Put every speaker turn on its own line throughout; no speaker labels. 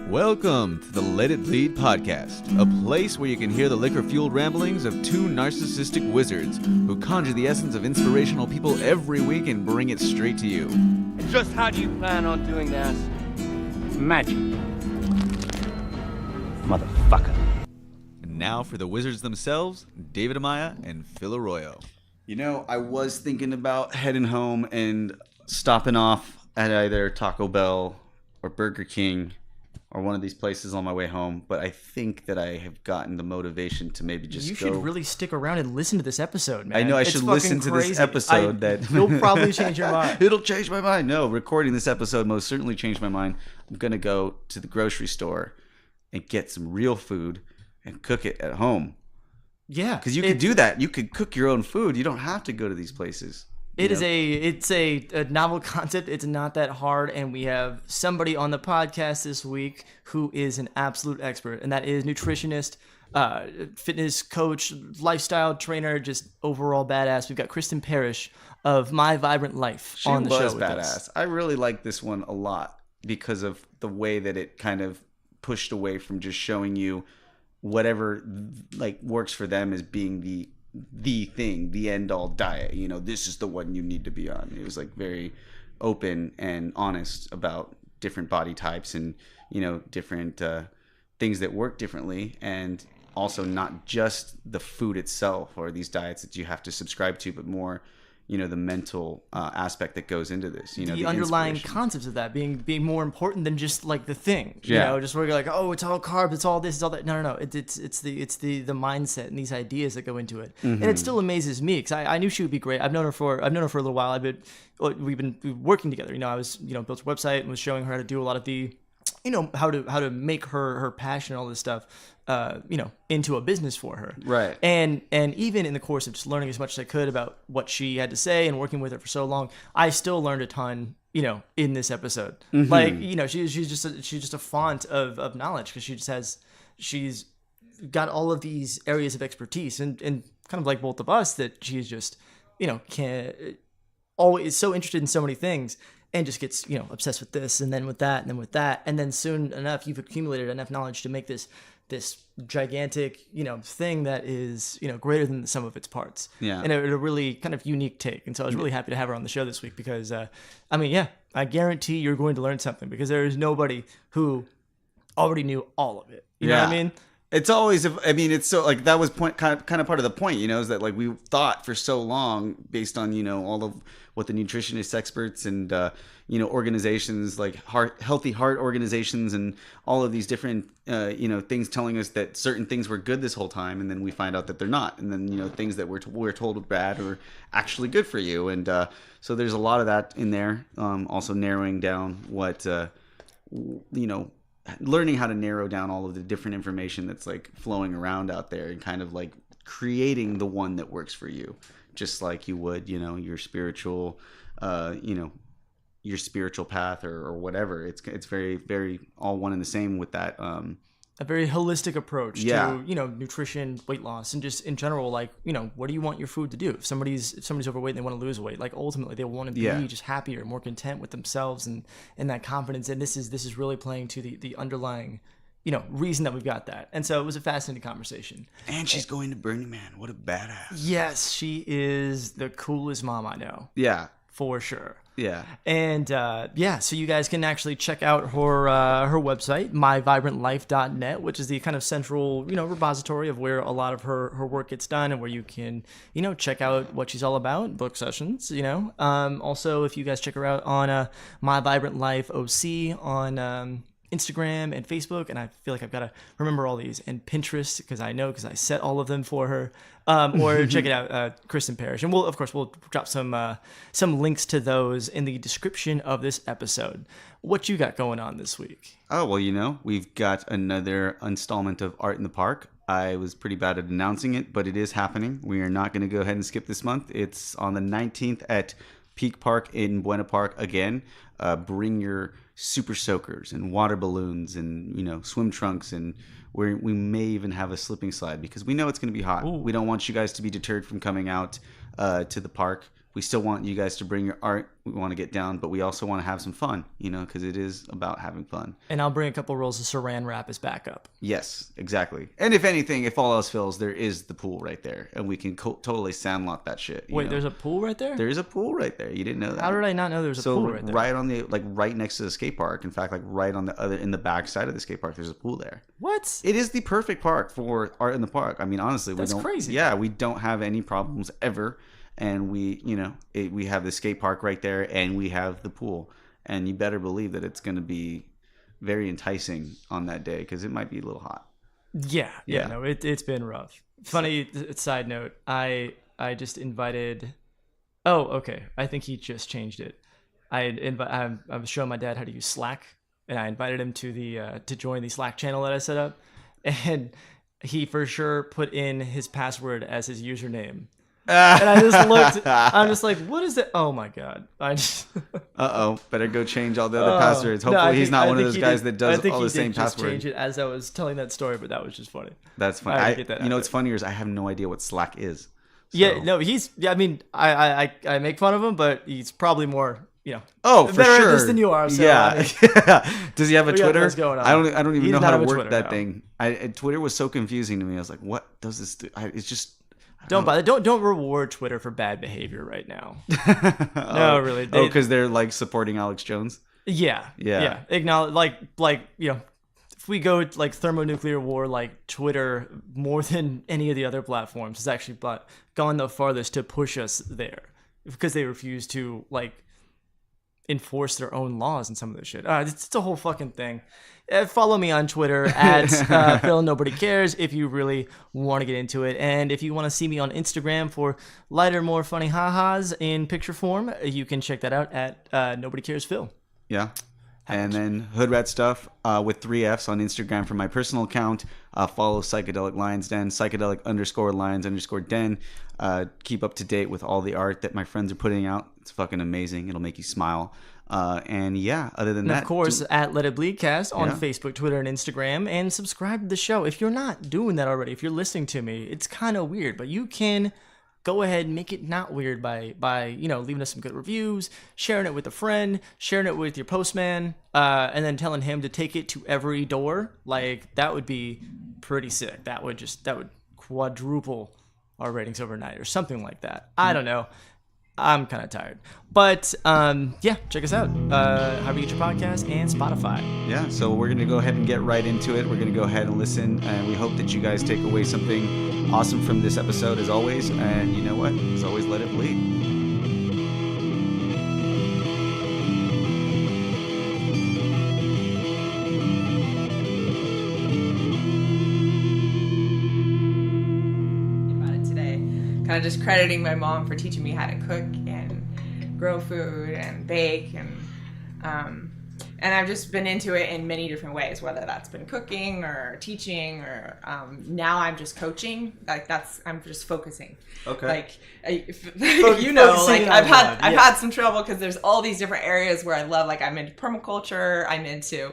Welcome to the Let It Bleed podcast, a place where you can hear the liquor-fueled ramblings of two narcissistic wizards who conjure the essence of inspirational people every week and bring it straight to you.
And just how do you plan on doing that? Magic. Motherfucker.
And now for the wizards themselves, David Amaya and Phil Arroyo.
You know, I was thinking about heading home and stopping off at either Taco Bell or Burger King or one of these places on my way home, but I think that I have gotten the motivation to maybe just
You should really stick around and listen to this episode, man.
I know I should listen to this episode.
You'll probably change your mind.
It'll change my mind. No, recording this episode most certainly changed my mind. I'm going to go to the grocery store and get some real food and cook it at home.
Yeah.
Because you could do that. You could cook your own food. You don't have to go to these places.
It's a novel concept. It's not that hard, and we have somebody on the podcast this week who is an absolute expert, and that is nutritionist, fitness coach, lifestyle trainer, just overall badass. We've got Kristen Parrish of My Vibrant Life on the show.
She was badass. I really like this one a lot because of the way that it kind of pushed away from just showing you whatever like works for them as being the thing, the end all diet. You know, this is the one you need to be on. It was like very open and honest about different body types and, you know, different things that work differently, and also not just the food itself or these diets that you have to subscribe to, but more, you know, the mental aspect that goes into this, you know,
the underlying concepts of that being more important than just like the thing, you know, just where you're like, oh, it's all carbs, it's all this, it's all that. No. It's the mindset and these ideas that go into it. Mm-hmm. And it still amazes me because I knew she would be great. I've known her for a little while. We've been working together. You know, I was, you know, built a website and was showing her how to do a lot of the, you know, how to make her passion and all this stuff, you know, into a business for her.
Right.
And even in the course of just learning as much as I could about what she had to say and working with her for so long, I still learned a ton, you know, in this episode. Mm-hmm. Like, you know, she's just a font of knowledge because she's got all of these areas of expertise and kind of like both of us that she's just, you know, always so interested in so many things. And just gets, you know, obsessed with this and then with that and then with that. And then soon enough, you've accumulated enough knowledge to make this gigantic, you know, thing that is, you know, greater than the sum of its parts.
Yeah.
And a really kind of unique take. And so I was really happy to have her on the show this week because, I mean, yeah, I guarantee you're going to learn something because there is nobody who already knew all of it. You know what I mean?
It's always, I mean, it's so like that was kind of part of the point, you know, is that like we thought for so long based on, you know, all of what the nutritionist experts and, you know, organizations like healthy heart organizations and all of these different, you know, things telling us that certain things were good this whole time. And then we find out that they're not. And then, you know, things that we're told were bad are actually good for you. And so there's a lot of that in there. Also narrowing down what, you know, learning how to narrow down all of the different information that's like flowing around out there and kind of like creating the one that works for you, just like you would, you know, your spiritual, you know, your spiritual path or whatever. It's very, very all one and the same with that.
A very holistic approach to, you know, nutrition, weight loss, and just in general, like, you know, what do you want your food to do? If somebody's overweight and they want to lose weight, like ultimately they want to be just happier, more content with themselves and that confidence. And this is really playing to the underlying, you know, reason that we've got that. And so it was a fascinating conversation.
And she's going to Burning Man. What a badass.
Yes, she is the coolest mom I know.
Yeah.
For sure.
Yeah.
And so you guys can actually check out her website, myvibrantlife.net, which is the kind of central, you know, repository of where a lot of her work gets done and where you can, you know, check out what she's all about, book sessions, you know. Also, if you guys check her out on My Vibrant Life OC on Instagram and Facebook, and I feel like I've got to remember all these, and Pinterest because I set all of them for her. Or check it out, Kristen Parrish, and we'll drop some links to those in the description of this episode. What you got going on this week?
Oh well, you know, we've got another installment of Art in the Park. I was pretty bad at announcing it, but it is happening. We are not going to go ahead and skip this month. It's on the 19th at Peak Park in Buena Park again. Bring your super soakers and water balloons and, you know, swim trunks, and we may even have a slipping slide because we know it's going to be hot. Ooh. We don't want you guys to be deterred from coming out to the park we still want you guys to bring your art. We want to get down, but we also want to have some fun, you know, because it is about having fun.
And I'll bring a couple rolls of saran wrap as backup.
Yes, exactly. And if anything, if all else fails, there is the pool right there, and we can totally sandlot that shit.
Wait, there's a pool right there?
There is a pool right there. You didn't know that?
How did I not know there was a pool right there?
Right on the right next to the skate park. In fact, like right on the other in the back side of the skate park, there's a pool there.
What?
It is the perfect park for art in the park. I mean, honestly,
That's crazy.
Yeah, we don't have any problems ever. And we, you know, we have the skate park right there, and we have the pool. And you better believe that it's going to be very enticing on that day because it might be a little hot.
Yeah. No, it's been rough. Funny side note, I just invited. Oh, okay. I think he just changed it. I was showing my dad how to use Slack, and I invited him to join the Slack channel that I set up, and he for sure put in his password as his username. And I just looked. I'm just like, what is that? Oh my god!
Better go change all the other passwords. Hopefully, he's not one of those guys that does all the same password.
Change it as I was telling that story, but that was just funny.
That's funny. You know what's funnier is I have no idea what Slack is. So.
Yeah, no, he's. Yeah, I mean, I make fun of him, but he's probably more. You know,
for
better
sure.
at this than you are. So,
yeah.
I mean,
Does he have a Twitter? I don't even know how to work
Twitter,
that thing. Twitter was so confusing to me. I was like, what does this do? It's just.
Don't bother. Don't reward Twitter for bad behavior right now. No, really.
Because they're like supporting Alex Jones.
Yeah. Acknowledge, like you know, if we go like thermonuclear war, like Twitter more than any of the other platforms has actually gone the farthest to push us there because they refuse to like enforce their own laws and some of this shit. It's a whole fucking thing. Follow me on Twitter at Phil Nobody Cares if you really want to get into it. And if you want to see me on Instagram for lighter, more funny ha-has in picture form, you can check that out at Nobody Cares Phil.
Yeah. And then Hood Rat Stuff with 3 Fs on Instagram for my personal account. Follow Psychedelic Lions Den, psychedelic_lions_den. Keep up to date with all the art that my friends are putting out. It's fucking amazing. It'll make you smile. And yeah, other than that,
of course, at Let It Bleed Cast on Facebook, Twitter, and Instagram, and subscribe to the show. If you're not doing that already, if you're listening to me, it's kind of weird, but you can go ahead and make it not weird by you know, leaving us some good reviews, sharing it with a friend, sharing it with your postman, and then telling him to take it to every door. Like, that would be pretty sick. That would quadruple our ratings overnight or something like that. I don't know. I'm kind of tired. But, yeah, check us out. However you get your podcast and Spotify.
Yeah, so we're going to go ahead and get right into it. We're going to go ahead and listen, and we hope that you guys take away something awesome from this episode, as always. And you know what? As always, let it bleed.
Kind of just crediting my mom for teaching me how to cook and grow food and bake, and I've just been into it in many different ways, whether that's been cooking or teaching or now I'm just coaching. Like I'm just focusing. Okay. Like you know, like I've had some trouble because there's all these different areas where I love. Like I'm into permaculture. I'm into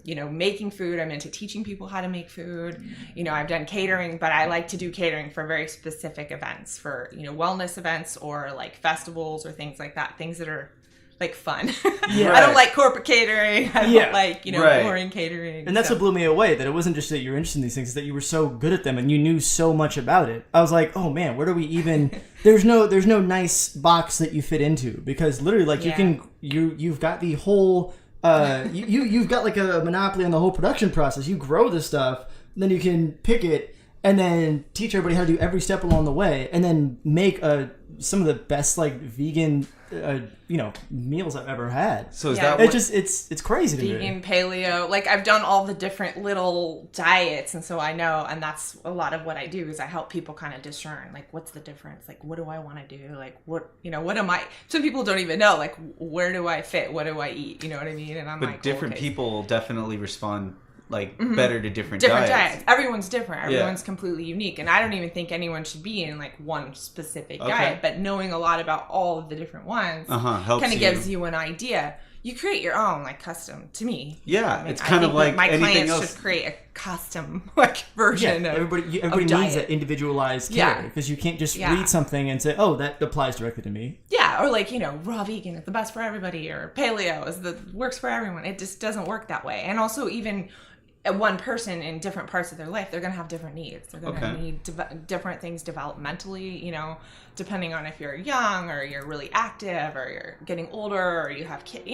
you know, making food. I'm into teaching people how to make food. You know, I've done catering, but I like to do catering for very specific events, for, you know, wellness events or like festivals or things like that. Things that are like fun. Yeah. I don't like corporate catering. I don't like, you know, boring catering.
And that's what blew me away, that it wasn't just that you're interested in these things, that you were so good at them and you knew so much about it. I was like, oh man, where do we even there's no nice box that you fit into, because literally like you've got the whole you've got like a monopoly on the whole production process. You grow the stuff, then you can pick it, and then teach everybody how to do every step along the way, and then make some of the best like vegan you know, meals I've ever had.
So is that
it's crazy to me.
Vegan, paleo, like I've done all the different little diets, and so I know, and that's a lot of what I do is I help people kind of discern like what's the difference, like what do I want to do, like what, you know, what am I, some people don't even know like where do I fit, what do I eat, you know what I mean? And I'm
but
like,
different people definitely respond like better to different
diets. Everyone's different. Everyone's completely unique, and I don't even think anyone should be in like one specific diet. But knowing a lot about all of the different ones kind of gives you an idea. you create your own like custom to me.
Yeah,
I mean,
it's kind of like
my
anything
clients
else.
should create a custom like version of
everybody needs
diet.
that individualized care
Yeah.
because you can't just
Yeah.
read something and say, oh, that applies directly to me.
Yeah, or like, raw vegan is the best for everybody, or paleo is the works for everyone. It just doesn't work that way. And also, even one person in different parts of their life, they're going to have different needs. They're going to need different things developmentally, depending on if you're young or you're really active or you're getting older or you have kids,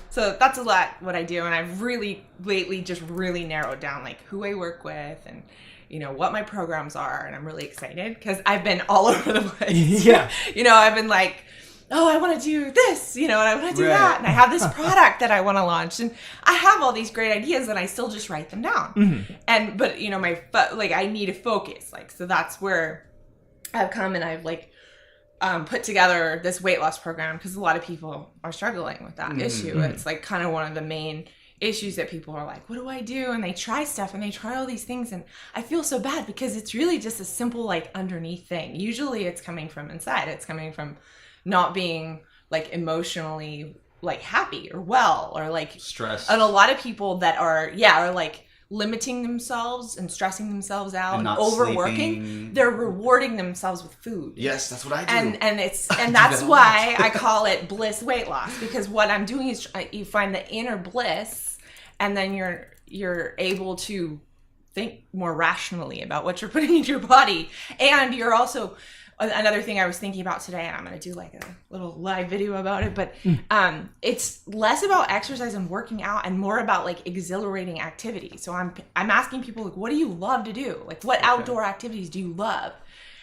So that's a lot what I do. And I've really lately just really narrowed down like who I work with and what my programs are. And I'm really excited because I've been all over the place.
Yeah.
I've been like, oh, I want to do this, and I want to do that. And I have this product that I want to launch. And I have all these great ideas and I still just write them down. Mm-hmm. But I need a focus. So that's where I've come and I've put together this weight loss program because a lot of people are struggling with that issue. It's kind of one of the main issues that people are like, what do I do? And they try stuff and they try all these things. And I feel so bad because it's really just a simple underneath thing. Usually it's coming from inside. It's coming from not being emotionally happy or well or
stressed.
And a lot of people that are limiting themselves and stressing themselves out and overworking,
sleeping.
They're rewarding themselves with food.
Yes, that's what I do.
And that's why I call it Bliss Weightloss, because what I'm doing is you find the inner bliss, and then you're able to think more rationally about what you're putting into your body, and you're also. Another thing I was thinking about today, and I'm going to do a little live video about it, but it's less about exercise and working out and more about exhilarating activity. So I'm asking people, what do you love to do? What outdoor activities do you love?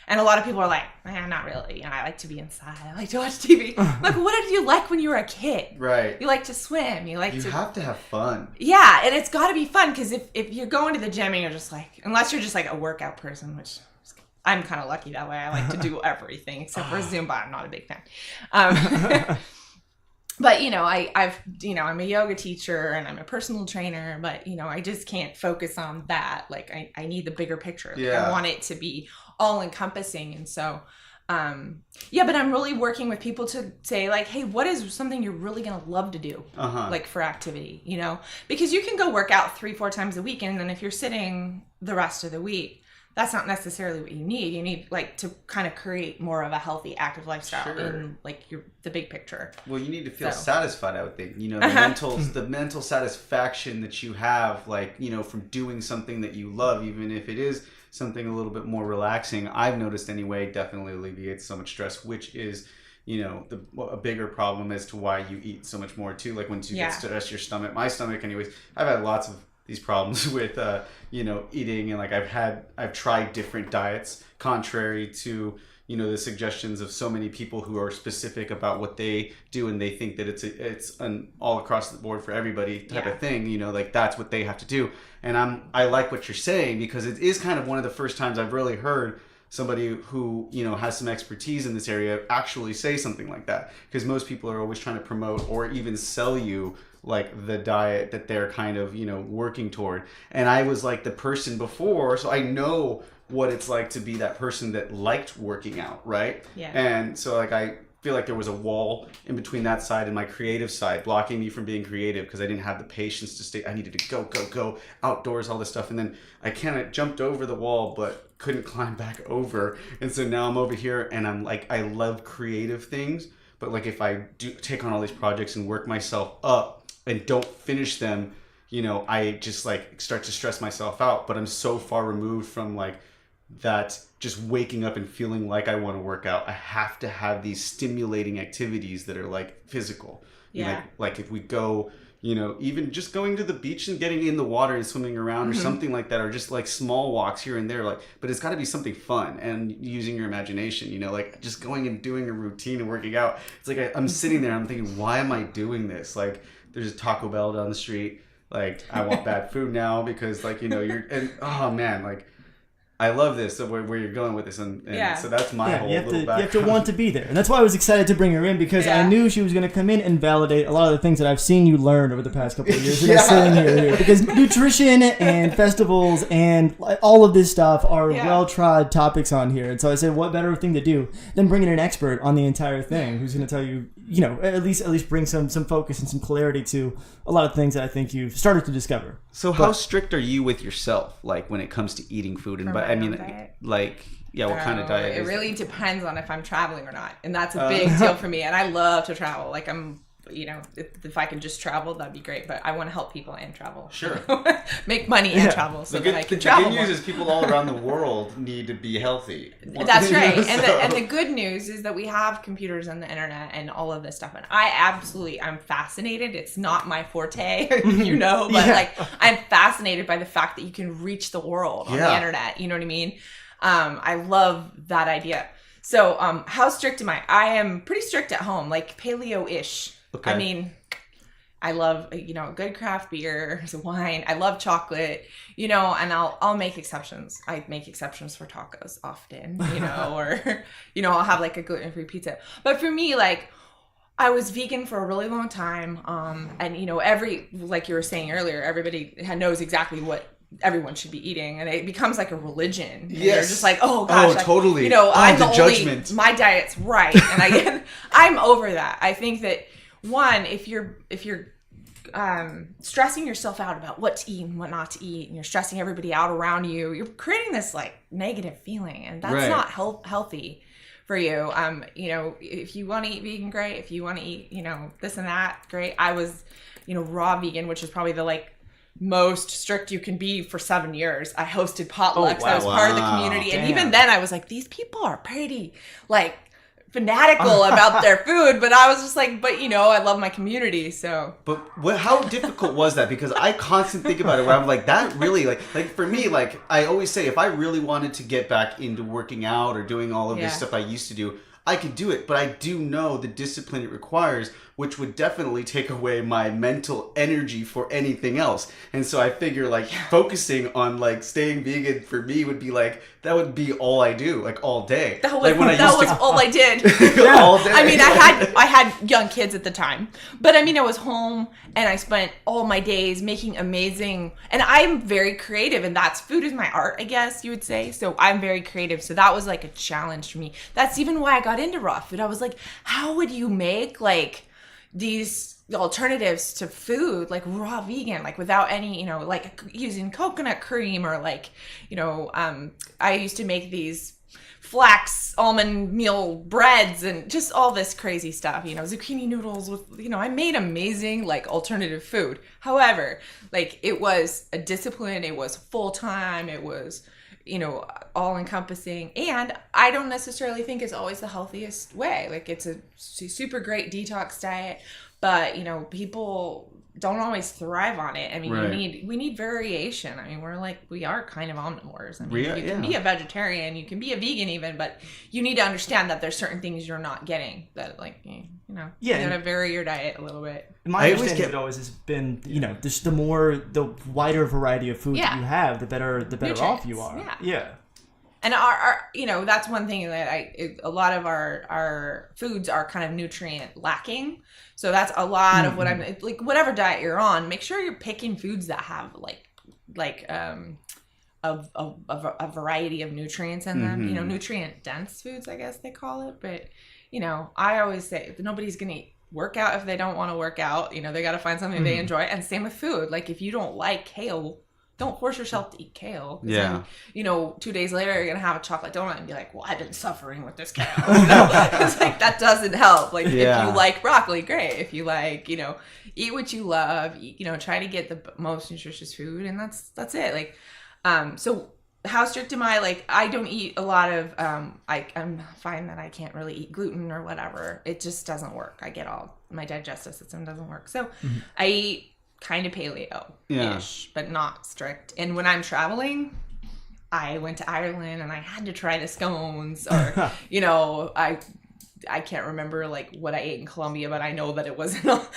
And a lot of people are like, not really. I like to be inside. I like to watch TV. What did you like when you were a kid?
Right.
You like to swim. You
have to have fun.
Yeah, and it's got to be fun because if you're going to the gym and you're just unless you're just a workout person, which I'm kind of lucky that way. I like to do everything except for Zumba. I'm not a big fan. But I'm a yoga teacher and I'm a personal trainer, but I just can't focus on that. I need the bigger picture. I want it to be all encompassing. And so, but I'm really working with people to say hey, what is something you're really going to love to do? For activity, because you can go work out 3-4 times a week. And then if you're sitting the rest of the week, that's not necessarily what you need. You need to kind of create more of a healthy, active lifestyle in the big picture.
Well, you need to feel satisfied, I would think. The mental satisfaction that you have, from doing something that you love, even if it is something a little bit more relaxing. I've noticed anyway, definitely alleviates so much stress, which is a bigger problem as to why you eat so much more too. Once you get stressed, your stomach. My stomach, anyways. I've had lots of these problems with eating, and I've tried different diets contrary to the suggestions of so many people who are specific about what they do, and they think that it's an all across the board for everybody type of thing, that's what they have to do. And I like what you're saying, because it is kind of one of the first times I've really heard somebody who has some expertise in this area actually say something like that, because most people are always trying to promote or even sell you the diet that they're kind of working toward. And I was the person before, so I know what it's like to be that person that liked working out, right? And so I feel there was a wall in between that side and my creative side, blocking me from being creative, because I didn't have the patience to stay. I needed to go outdoors, all this stuff, and then I kind of jumped over the wall but couldn't climb back over. And so now I'm over here and I'm I love creative things, but if I do take on all these projects and work myself up and don't finish them, I just start to stress myself out. But I'm so far removed from that just waking up and feeling like I want to work out. I have to have these stimulating activities that are physical. If we go, even just going to the beach and getting in the water and swimming around or something like that, or just small walks here and there, but it's got to be something fun and using your imagination, just going and doing a routine and working out. It's I'm sitting there, I'm thinking, why am I doing this? There's a Taco Bell down the street. I want bad food now because you're, and oh man, I love this, so where you're going with this, and so that's my whole little background.
You have to want to be there. And that's why I was excited to bring her in, because I knew she was going to come in and validate a lot of the things that I've seen you learn over the past couple of years. Sitting here. Because nutrition and festivals and all of this stuff are well-trod topics on here. And so I said, what better thing to do than bringing an expert on the entire thing who's going to tell you at least bring some focus and some clarity to a lot of things that I think you've started to discover.
So how strict are you with yourself, like when it comes to eating food? And
For my own diet?
What kind of diet?
It really depends on if I'm traveling or not, and that's a big deal for me. And I love to travel. Like I'm, if I could just travel, that'd be great. But I want to help people and travel.
Sure.
Make money and travel so that I can
the
travel
good
more.
news is people all around the world need to be healthy.
That's right. And the good news is that we have computers and the internet and all of this stuff. And I'm fascinated. It's not my forte, but I'm fascinated by the fact that you can reach the world on the internet. You know what I mean? I love that idea. So, how strict am I? I am pretty strict at home, like paleo-ish.
Okay.
I mean, I love, a good craft beer, some wine. I love chocolate, and I'll make exceptions. I make exceptions for tacos often, or, I'll have like a gluten-free pizza. But for me, like, I was vegan for a really long time. And, like you were saying earlier, everybody knows exactly what everyone should be eating, and it becomes like a religion. Yes. They're just like, oh gosh,
totally.
I'm the
judgment.
My diet's right, and I'm over that. I think that one, if you're stressing yourself out about what to eat and what not to eat, and you're stressing everybody out around you, you're creating this like negative feeling, and that's not healthy for you. If you want to eat vegan, great. If you want to eat, this and that, great. I was, raw vegan, which is probably the most strict you can be for 7 years. I hosted potlucks. I was part of the community.
Damn.
And even then I was like, these people are pretty fanatical about their food. But I was just like, I love my community. So.
But how difficult was that? Because I constantly think about it where I'm like, that really, like for me, like I always say, if I really wanted to get back into working out or doing all of this stuff I used to do, I could do it, but I do know the discipline it requires, which would definitely take away my mental energy for anything else. And so I figure focusing on staying vegan for me would be that would be all I do, all day.
That was all I did.
All day.
I mean, I had young kids at the time, but I was home and I spent all my days making amazing, and I'm very creative, and food is my art, I guess you would say. So I'm very creative. So that was a challenge for me. That's even why I got into raw food. I was like, how would you make these alternatives to food, raw vegan, without any, using coconut cream, or I used to make these flax almond meal breads and just all this crazy stuff, zucchini noodles with, I made amazing alternative food. However, it was a discipline, it was full time, it was, all encompassing, and I don't necessarily think it's always the healthiest way. It's a super great detox diet, but people don't always thrive on it. I mean, we need variation. I mean, we are kind of omnivores. I mean, you can be a vegetarian, you can be a vegan even, but you need to understand that there's certain things you're not getting that you gotta vary your diet a little bit.
My understanding of it always has been, just the wider variety of food that you have, the better off you are. Yeah.
And our that's one thing that a lot of our foods are kind of nutrient lacking. So that's a lot of what I'm whatever diet you're on, make sure you're picking foods that have a variety of nutrients in them. Nutrient dense foods, I guess they call it. But I always say nobody's gonna work out if they don't want to work out. They got to find something they enjoy. And same with food. If you don't like kale, don't force yourself to eat kale.
Yeah.
Then, 2 days later, you're going to have a chocolate donut and be like, well, I've been suffering with this kale. It's that doesn't help. If you like broccoli, great. If you eat what you love, try to get the most nutritious food. And that's it. So how strict am I? I don't eat a lot of, I'm fine that I can't really eat gluten or whatever. It just doesn't work. My digestive system doesn't work. So I eat kind of paleo-ish, but not strict. And when I'm traveling, I went to Ireland and I had to try the scones, or I can't remember what I ate in Colombia, but I know that it wasn't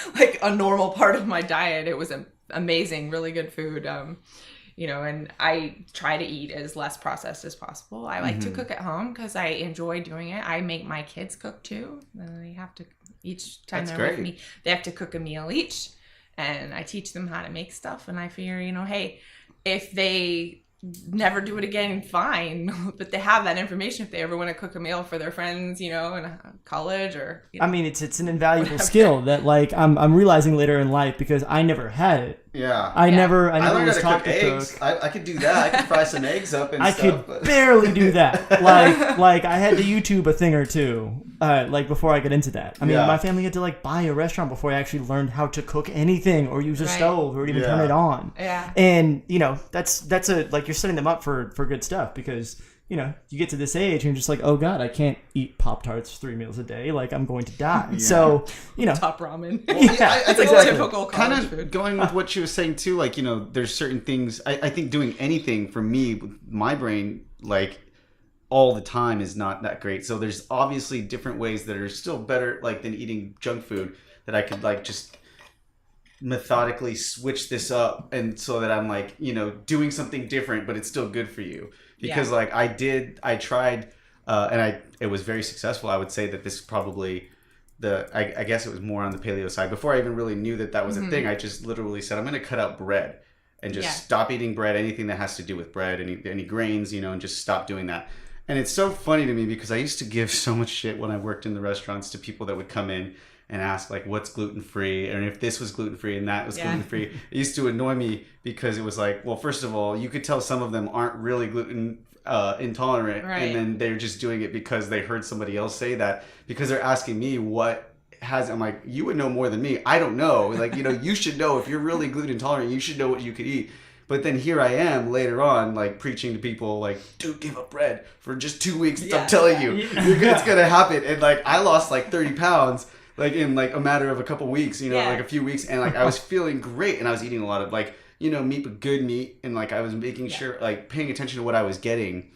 a normal part of my diet. It was amazing, really good food. And I try to eat as less processed as possible. I like to cook at home because I enjoy doing it. I make my kids cook too. And they have to, each time they're with me, they have to cook a meal each. And I teach them how to make stuff. And I figure, hey, if they never do it again, fine. But they have that information if they ever want to cook a meal for their friends, you know, in college or. You know,
I mean, it's an invaluable skill that like I'm realizing later in life because I never had it.
Yeah.
I never
I learned
was
how to
taught
cook
to
eggs.
cook.
I could do that. I could fry some eggs up and
I
stuff.
could barely do that. Like I had to YouTube a thing or two, like before I got into that. I mean,
Yeah.
my family had to like buy a restaurant before I actually learned how to cook anything or use a
Right.
stove or even
Yeah.
turn it on.
Yeah.
And you know, that's a like you're setting them up for good stuff because you know you get to this age and you're just like, oh god, I can't eat Pop-Tarts 3 meals a day. Like I'm going to die. So you know,
top ramen.
yeah,
It's like
exactly.
typical
Kind
college
of
food.
going with what she was saying too, like, you know, there's certain things I think doing anything for me with my brain like all the time is not that great. So there's obviously different ways that are still better like than eating junk food that I could like just methodically switch this up and so that I'm like, you know, doing something different but it's still good for you. Because
Yeah.
like I tried and it was very successful. I would say that this is probably I guess it was more on the paleo side. Before I even really knew that was a thing, I just literally said, I'm going to cut out bread and just
Yeah.
stop eating bread, anything that has to do with bread, any grains, you know, and just stop doing that. And it's so funny to me because I used to give so much shit when I worked in the restaurants to people that would come in and ask like what's gluten-free and if this was gluten-free and that was
Yeah.
gluten-free. It used to annoy me because it was like, well, first of all, you could tell some of them aren't really gluten intolerant,
Right.
and then they're just doing it because they heard somebody else say that, because they're asking me what has. I'm like, you would know more than me. I don't know. Like, you know, you should know if you're really gluten intolerant. You should know what you could eat. But then here I am later on, like preaching to people, like, dude, give up bread for just 2 weeks.
Yeah.
I'm telling you, it's gonna happen. And like, I lost like 30 pounds. Like in like a matter of a couple weeks, you know,
Yeah.
like a few weeks, and like I was feeling great, and I was eating a lot of like, you know, meat, but good meat, and like I was making sure, like paying attention to what I was getting,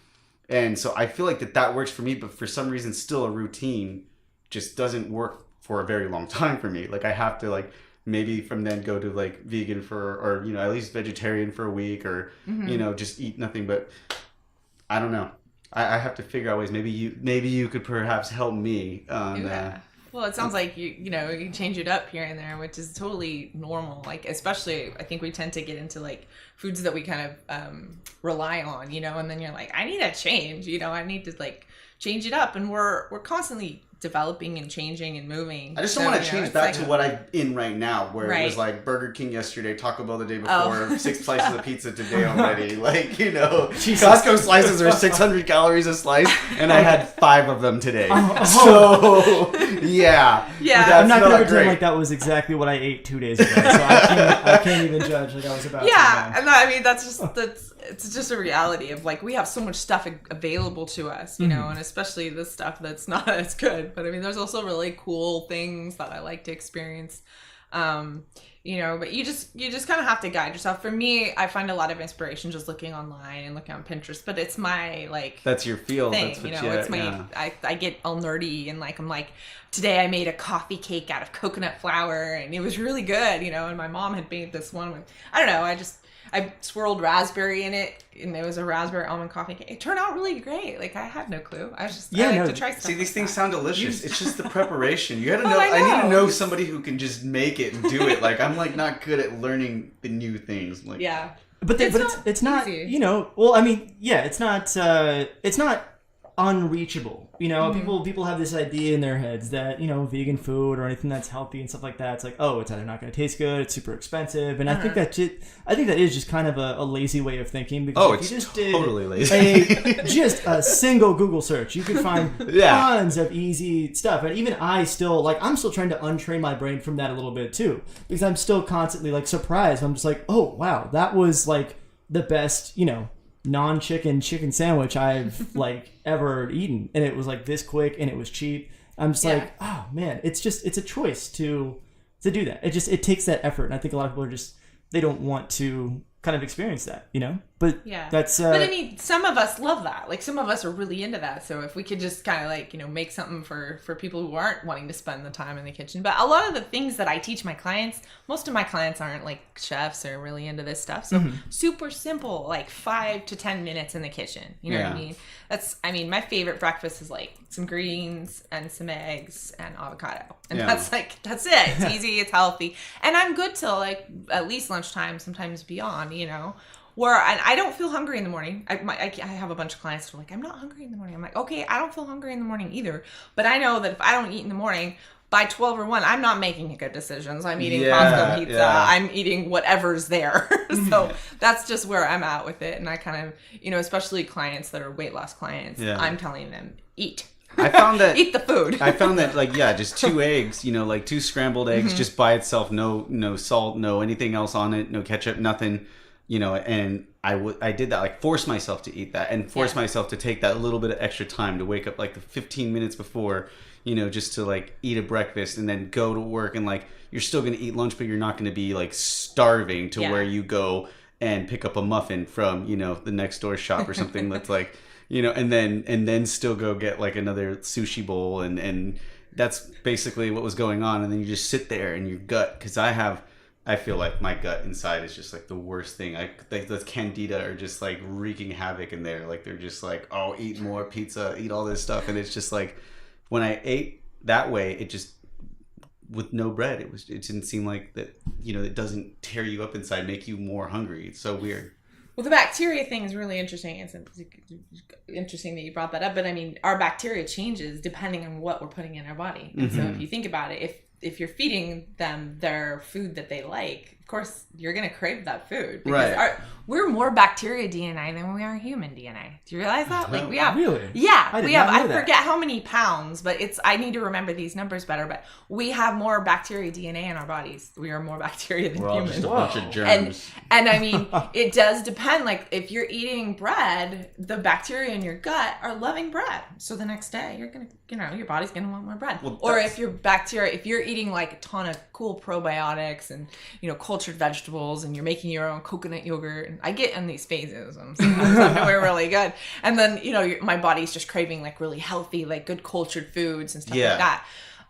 and so I feel like that works for me, but for some reason, still a routine just doesn't work for a very long time for me. Like I have to like maybe from then go to like vegan or you know, at least vegetarian for a week, or you know, just eat nothing. But I don't know. I have to figure out ways. Maybe you could perhaps help me on.
Yeah. Well, it sounds like you know, you change it up here and there, which is totally normal. Like, especially, I think we tend to get into like foods that we kind of rely on, you know, and then you're like, I need a change, you know, I need to like change it up, and we're constantly developing and changing and moving.
I just don't
So,
want to
you know,
change
it's
back
like-
to what I'm in right now, where it was
Right.
like Burger King yesterday, Taco Bell the day before,
Oh.
6 slices of pizza today already. Like, you know,
Jesus.
Costco slices are 600 calories a slice, and I had 5 of them today.
Oh.
So, yeah.
Yeah.
That's
I'm not gonna
not
pretend
great.
like that was exactly what I ate 2 days ago, so I can't even judge like I was about
Yeah,
to.
and I mean it's just a reality of like we have so much stuff available to us, you know, and especially this stuff that's not as good. But I mean, there's also really cool things that I like to experience, you know. But you just kind of have to guide yourself. For me, I find a lot of inspiration just looking online and looking on Pinterest. But it's my like
That's your field.
thing,
That's what
you know. It's my
yeah.
I get all nerdy and like I'm like, today I made a coffee cake out of coconut flour and it was really good, you know. And my mom had made this one with, I don't know, I swirled raspberry in it, and it was a raspberry almond coffee cake. It turned out really great. Like I had no clue. I was just I like to try stuff.
See, these
like
things
that.
sound delicious. It's just the preparation. You gotta
Oh,
know.
I
I need to
know.
know somebody who can just make it and do it. Like I'm like not good at learning the new things. Like
Yeah.
But it's not
easy.
you know. Well, I mean, yeah, it's not unreachable. You know, people have this idea in their heads that, you know, vegan food or anything that's healthy and stuff like that, it's like, oh, it's either not going to taste good, it's super expensive, and I think that is just kind of a lazy way of thinking. Because
Oh,
if
it's
you just
totally lazy.
just a single Google search, you could find
Yeah.
tons of easy stuff. And even I'm still trying to untrain my brain from that a little bit too, because I'm still constantly like surprised. I'm just like, oh wow, that was like the best, you know, non-chicken chicken sandwich I've like ever eaten, and it was like this quick and it was cheap. I'm just
Yeah.
like, oh man, it's a choice to do that. It takes that effort, and I think a lot of people are just, they don't want to kind of experience that, you know. But
Yeah.
that's
but I mean, some of us love that. Like some of us are really into that. So if we could just kind of like, you know, make something for people who aren't wanting to spend the time in the kitchen. But a lot of the things that I teach my clients, most of my clients aren't like chefs or really into this stuff. So super simple, like 5 to 10 minutes in the kitchen. You know what I
Yeah.
mean? My favorite breakfast is like some greens and some eggs and avocado. And
Yeah.
that's it. It's easy, it's healthy. And I'm good till like at least lunchtime, sometimes beyond, you know. where I don't feel hungry in the morning. I have a bunch of clients who are like, I'm not hungry in the morning. I'm like, okay, I don't feel hungry in the morning either. But I know that if I don't eat in the morning, by 12 or 1, I'm not making good decisions. I'm eating Costco pizza. Yeah. I'm eating whatever's there. So that's just where I'm at with it. And I kind of, especially clients that are weight loss clients, I'm telling them, eat.
I found that
eat the food.
I found that just 2 eggs, like 2 scrambled eggs just by itself, no salt, no anything else on it, no ketchup, nothing, and I did that, like force myself to eat that and force myself to take that little bit of extra time to wake up like the 15 minutes before, just to like eat a breakfast and then go to work, and like you're still going to eat lunch, but you're not going to be like starving to where you go and pick up a muffin from, the next door shop or something that's like, and then still go get like another sushi bowl, and that's basically what was going on. And then you just sit there and your gut, because I feel like my gut inside is just like the worst thing. The candida are just like wreaking havoc in there. Like they're just like, oh, eat more pizza, eat all this stuff, and it's just like when I ate that way, it just with no bread, it didn't seem like that. It doesn't tear you up inside, make you more hungry. It's so weird. Well,
the bacteria thing is really interesting. It's interesting that you brought that up. But I mean, our bacteria changes depending on what we're putting in our body. And so if you think about it, if you're feeding them their food that they like, of course, you're going to crave that food. Because we're more bacteria DNA than we are human DNA. Do you realize that? Like we have,
really?
Yeah, we have. I forget how many pounds, but I need to remember these numbers better. But we have more bacteria DNA in our bodies. We are more bacteria than humans.
We're all just a bunch of germs.
And I mean, it does depend. Like if you're eating bread, the bacteria in your gut are loving bread. So the next day, you're gonna, your body's gonna want more bread. Well, or if you're eating like a ton of cool probiotics and cultured vegetables, and you're making your own coconut yogurt. And I get in these phases. I'm doing really good, and then my body's just craving like really healthy, like good cultured foods and stuff like that.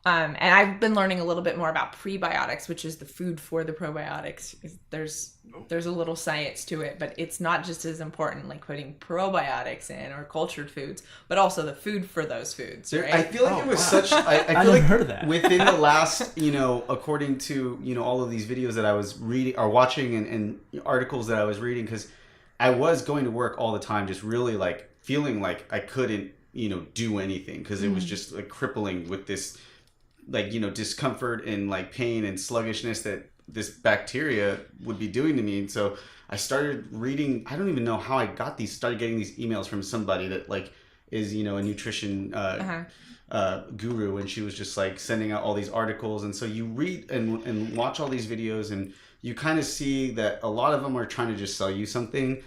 And I've been learning a little bit more about prebiotics, which is the food for the probiotics. There's a little science to it, but it's not just as important like putting probiotics in or cultured foods, but also the food for those foods. Right?
I feel like it was such. I feel like heard of that. Within the last, according to all of these videos that I was reading or watching and articles that I was reading, because I was going to work all the time, just really like feeling like I couldn't do anything because it was just like crippling with this. Like discomfort and like pain and sluggishness that this bacteria would be doing to me. And so I started reading. I don't even know how I got started getting these emails from somebody that like is a nutrition guru, and she was just like sending out all these articles. And so you read and watch all these videos, and you kind of see that a lot of them are trying to just sell you something,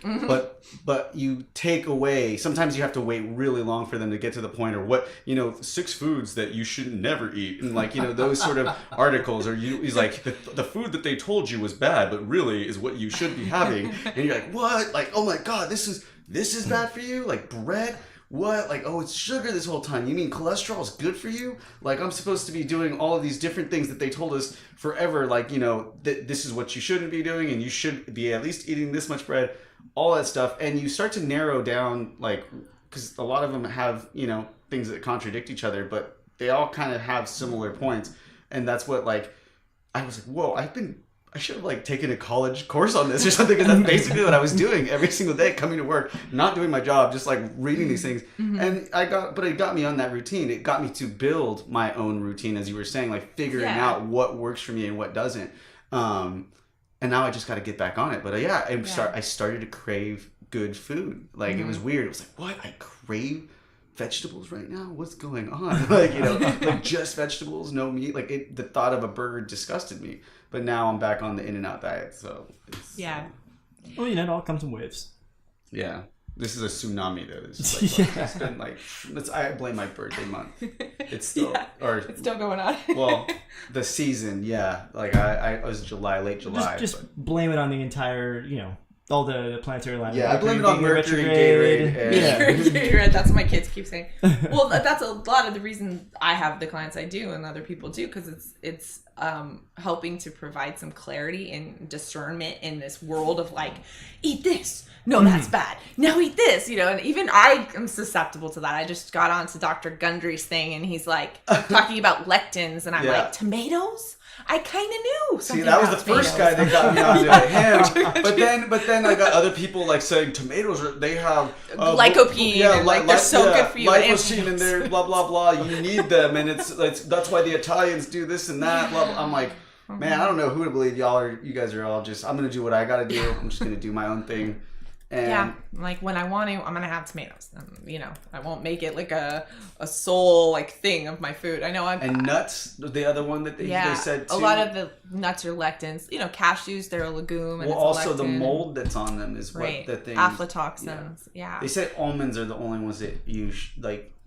but you take away, sometimes you have to wait really long for them to get to the point, or what, 6 foods that you should never eat. And like, those sort of articles, or he's like, the food that they told you was bad, but really is what you should be having. And you're like, what? Like, oh my God, this is bad for you? Like bread? What? Like, oh, it's sugar this whole time. You mean cholesterol is good for you? Like, I'm supposed to be doing all of these different things that they told us forever. Like, this is what you shouldn't be doing, and you should be at least eating this much bread, all that stuff. And you start to narrow down, like, because a lot of them have, things that contradict each other, but they all kind of have similar points. And that's what, like, I was like, whoa, I should have like taken a college course on this or something, because that's basically what I was doing every single day, coming to work, not doing my job, just like reading these things. And but it got me on that routine. It got me to build my own routine, as you were saying, like figuring out what works for me and what doesn't. And now I just got to get back on it. But I started to crave good food. Like it was weird. It was like, what? I crave vegetables right now? What's going on? Like, like just vegetables, no meat. Like the thought of a burger disgusted me. But now I'm back on the In-N-Out diet, so it's...
Yeah.
Well, it all comes in waves.
Yeah. This is a tsunami, though. It's like, it's been like... I blame my birthday month. It's still...
it's still going on.
Well, the season, yeah. Like, I was late July.
Just blame it on the entire, all the planetary alignment.
Yeah, I blame it on Mercury, Gatorade.
Gatorade, that's what my kids keep saying. Well, that's a lot of the reason I have the clients I do and other people do, because it's helping to provide some clarity and discernment in this world of like, eat this. No, that's bad. Now eat this, and even I am susceptible to that. I just got onto Dr. Gundry's thing, and he's like talking about lectins, and I'm like, tomatoes? I kind of knew.
See, that was the first guy that got me onto him. But then I got other people like saying tomatoes they have
lycopene, and like they're so good for you.
Lycopene and they're blah blah blah. You need them, and it's that's why the Italians do this and that. Blah, blah. I'm like, man, I don't know who to believe. You guys are all just. I'm gonna do what I gotta do. I'm just gonna do my own thing. And
like when I want to, I'm gonna have tomatoes. And, I won't make it like a sole like thing of my food. I know
and nuts. The other one that they said too.
A lot of the nuts are lectins. Cashews, they're a legume. And
well, also the mold that's on them is
right.
what the thing.
Aflatoxins. Yeah.
They say almonds are the only ones that you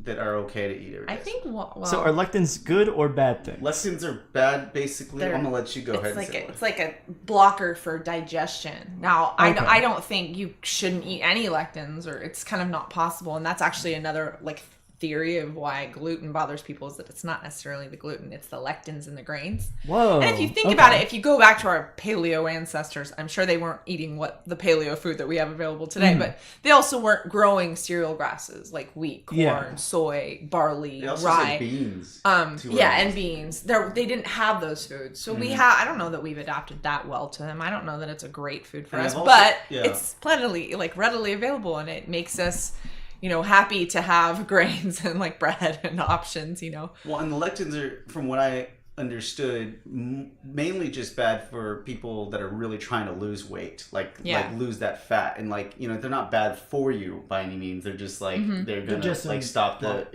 that are okay to eat every day.
I think. Well,
so are lectins good or bad things?
Lectins are bad, basically. I'm gonna let you go ahead.
It's like a blocker for digestion. Now, okay. I don't think you shouldn't eat any lectins, or it's kind of not possible. And that's actually another like theory of why gluten bothers people, is that it's not necessarily the gluten, it's the lectins in the grains.
Whoa.
And if you think about it, if you go back to our paleo ancestors, I'm sure they weren't eating the paleo food that we have available today, but they also weren't growing cereal grasses like wheat, corn, soy, barley,
they also
rye.
said beans.
And beans. They didn't have those foods. So I don't know that we've adapted that well to them. I don't know that it's a great food for us, but it's plentifully readily available, and it makes us happy to have grains and like bread and options,
Well, and the lectins are, from what I understood, mainly just bad for people that are really trying to lose weight, like lose that fat, and they're not bad for you by any means. They're just like they're gonna just stop the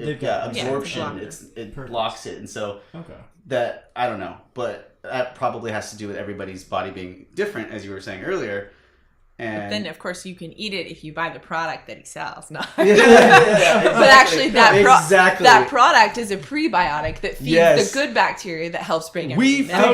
absorption. It blocks it, and so that I don't know, but that probably has to do with everybody's body being different, as you were saying earlier.
But then, of course, you can eat it if you buy the product that he sells. No.
Exactly.
But actually, that product is a prebiotic that feeds the good bacteria that helps bring everything down.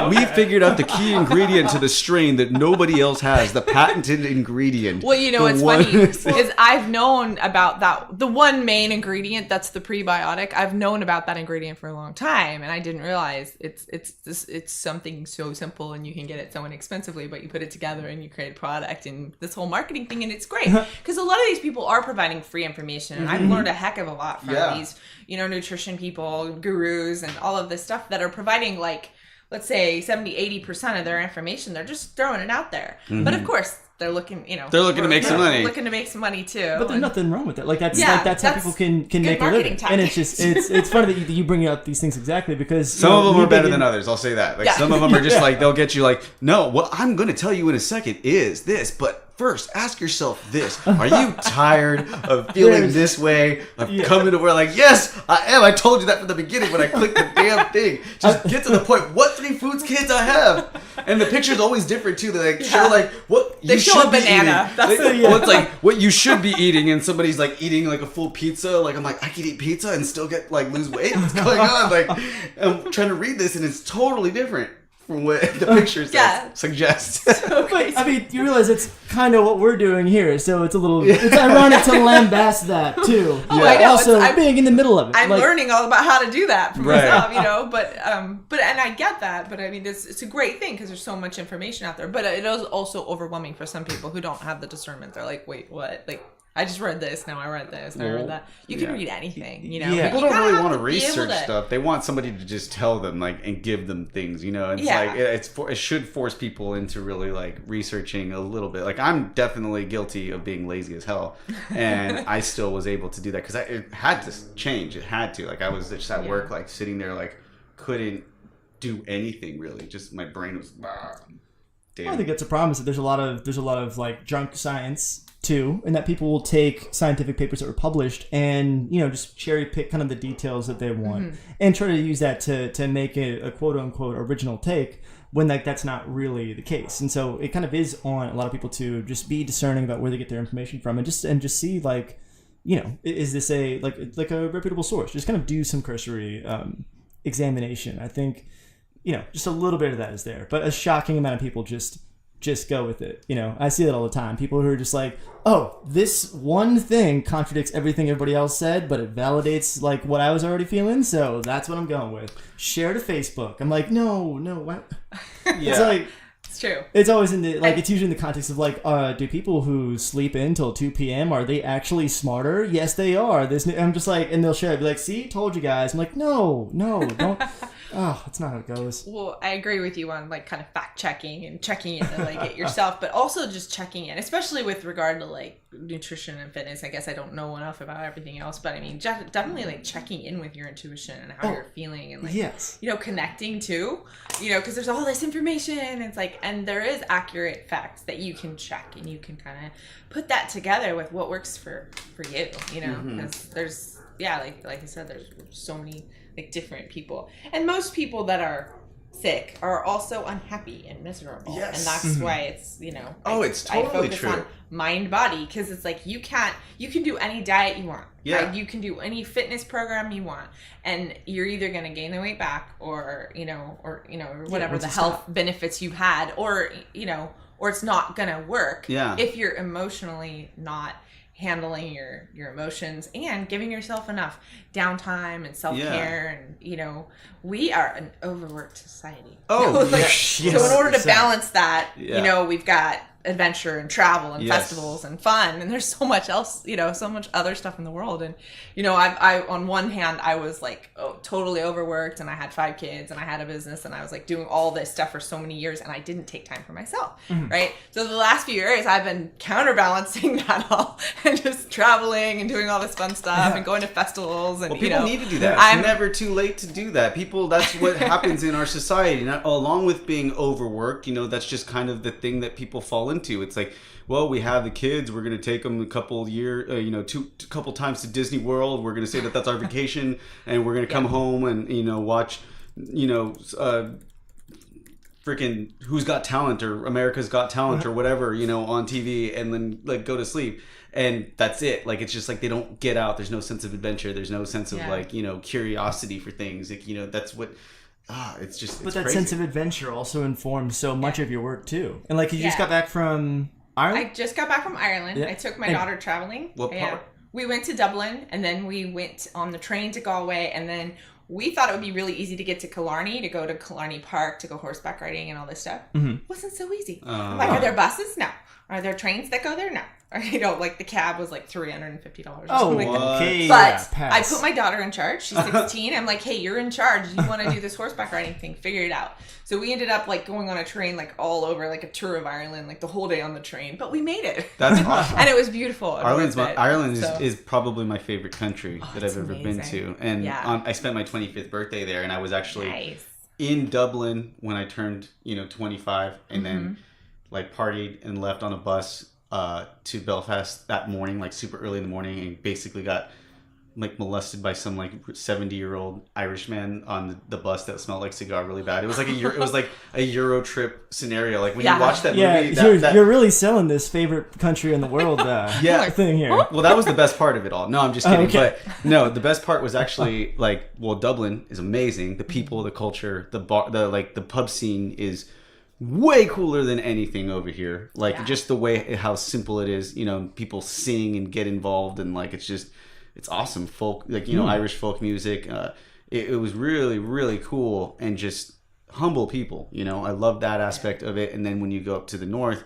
We figured out the key ingredient to the strain that nobody else has, the patented ingredient.
Well, what's funny is I've known about that. The one main ingredient that's the prebiotic, I've known about that ingredient for a long time, and I didn't realize it's something so simple and you can get it so inexpensively, but you put it together and you create a product and this whole marketing thing, and it's great because a lot of these people are providing free information, and I've learned a heck of a lot from these nutrition people, gurus, and all of this stuff that are providing, like, let's say 70-80% of their information. They're just throwing it out there, but of course they're looking to make some money. Looking to make some money too.
But there's nothing wrong with that. Like that's how people can make a living. And it's just it's funny that you bring out these things exactly because
some of them are better than others. I'll say that. Like some of them are just like they'll get you like, no, what I'm going to tell you in a second is this, but first, ask yourself this. Are you tired of feeling this way? Of coming to where like, yes, I am. I told you that from the beginning when I clicked the damn thing. Just get to the point. What 3 foods can't I have? And the picture's always different too. They show like what you should be eating. Well, it's like what you should be eating, and somebody's like eating like a full pizza. Like I'm like, I could eat pizza and still get like lose weight. What's going on? Like I'm trying to read this and it's totally different from what the picture suggests.
So
but, I mean, you realize it's kind of what we're doing here, so it's ironic to lambast that too.
Oh, I know.
Also, being in the middle of it.
I'm learning all about how to do that for myself, but and I get that, but I mean, it's a great thing because there's so much information out there, but it is also overwhelming for some people who don't have the discernment. They're like, wait, what? Like, I just read this, now I read this, now I read that. You can read anything,
People don't really want to research stuff. They want somebody to just tell them, like, and give them things, It's like, it should force people into really, like, researching a little bit. Like, I'm definitely guilty of being lazy as hell, and I still was able to do that, because it had to change. It had to. Like, I was just at work, like, sitting there, like, couldn't do anything, really. Just, my brain was, damn.
I think that's a problem, is that there's a lot of, like, junk science too, and that people will take scientific papers that were published and just cherry pick kind of the details that they want and try to use that to make a quote unquote original take when that's not really the case. And so it kind of is on a lot of people to just be discerning about where they get their information from and just see, like, is this a like a reputable source? Just kind of do some cursory examination. I think just a little bit of that is there, but a shocking amount of people just go with it. I see that all the time. People who are just like, oh, this one thing contradicts everything everybody else said, but it validates like what I was already feeling, so that's what I'm going with. Share to Facebook. I'm like, no, what? It's like,
It's true.
It's always it's usually in the context of like, do people who sleep in till 2 p.m. are they actually smarter? Yes, they are. I'm just like, and they'll share. I'd be like, see, told you guys. I'm like, no, don't. Oh, that's not how it goes.
Well, I agree with you on like kind of fact checking and checking in to like it yourself, but also just checking in, especially with regard to like nutrition and fitness. I guess I don't know enough about everything else, but I mean, definitely like checking in with your intuition and how you're feeling and like,
yes,
connecting to, because there's all this information. It's like, and there is accurate facts that you can check and you can kind of put that together with what works for you, because there's, like I said, there's so many like different people, and most people that are sick are also unhappy and miserable.
Yes.
And that's why it's,
it's totally
I focus
true.
on mind body, because it's like you can do any diet you want.
Yeah.
Right? You can do any fitness program you want, and you're either going to gain the weight back or whatever the health benefits you had, or it's not going to work if you're emotionally not handling your emotions and giving yourself enough downtime and self-care. And we are an overworked society.
So
in order to balance that, we've got adventure and travel and festivals and fun, and there's so much else, so much other stuff in the world. And I on one hand I was like totally overworked, and I had 5 kids and I had a business, and I was like doing all this stuff for so many years, and I didn't take time for myself. Right? So the last few years I've been counterbalancing that all and just traveling and doing all this fun stuff and going to festivals. And
people need to do that. It's never too late to do that. People, that's what happens in our society. Not, along with being overworked, that's just kind of the thing that people fall into. It's like, well, we have the kids, we're going to take them a couple couple times to Disney World, we're going to say that that's our vacation, and we're going to come home and watch freaking Who's Got Talent or America's Got Talent or whatever on TV, and then like go to sleep, and that's it. Like, it's just like they don't get out. There's no sense of adventure, there's no sense of like curiosity for things. Like, that's what it's just,
but
it's
that
crazy.
sense of adventure also informs so much of your work too. And like, you just got back from Ireland?
I just got back from Ireland. I took my daughter traveling.
What part?
We went to Dublin, and then we went on the train to Galway, and then we thought it would be really easy to get to Killarney, to go to Killarney Park, to go horseback riding and all this stuff. Wasn't so easy. I'm like, are there buses? No. Are there trains that go there? No. Or, like the cab was like $350 or something like that.
Okay.
But I put my daughter in charge. She's 16. I'm like, hey, you're in charge. You want to do this horseback riding thing? Figure it out. So we ended up like going on a train like all over, like a tour of Ireland, like the whole day on the train. But we made it.
That's awesome.
And it was beautiful.
Ireland is probably my favorite country that I've ever been to. And I spent my 25th birthday there, and I was actually in Dublin when I turned 25, and then like partied and left on a bus to Belfast that morning, like super early in the morning, and basically got like molested by some like 70-year-old Irishman on the bus that smelled like cigar really bad. It was like a Euro trip scenario. Like when you watch that movie,
you're really selling this favorite country in the world thing here.
Well, that was the best part of it all. No, I'm just kidding.
Okay.
But no, the best part was actually like, well, Dublin is amazing. The people, the culture, the bar, the pub scene is way cooler than anything over here. Like just the way how simple it is. People sing and get involved, and like it's awesome. Folk, like Irish folk music. It was really, really cool, and just humble people. I love that aspect of it. And then when you go up to the north,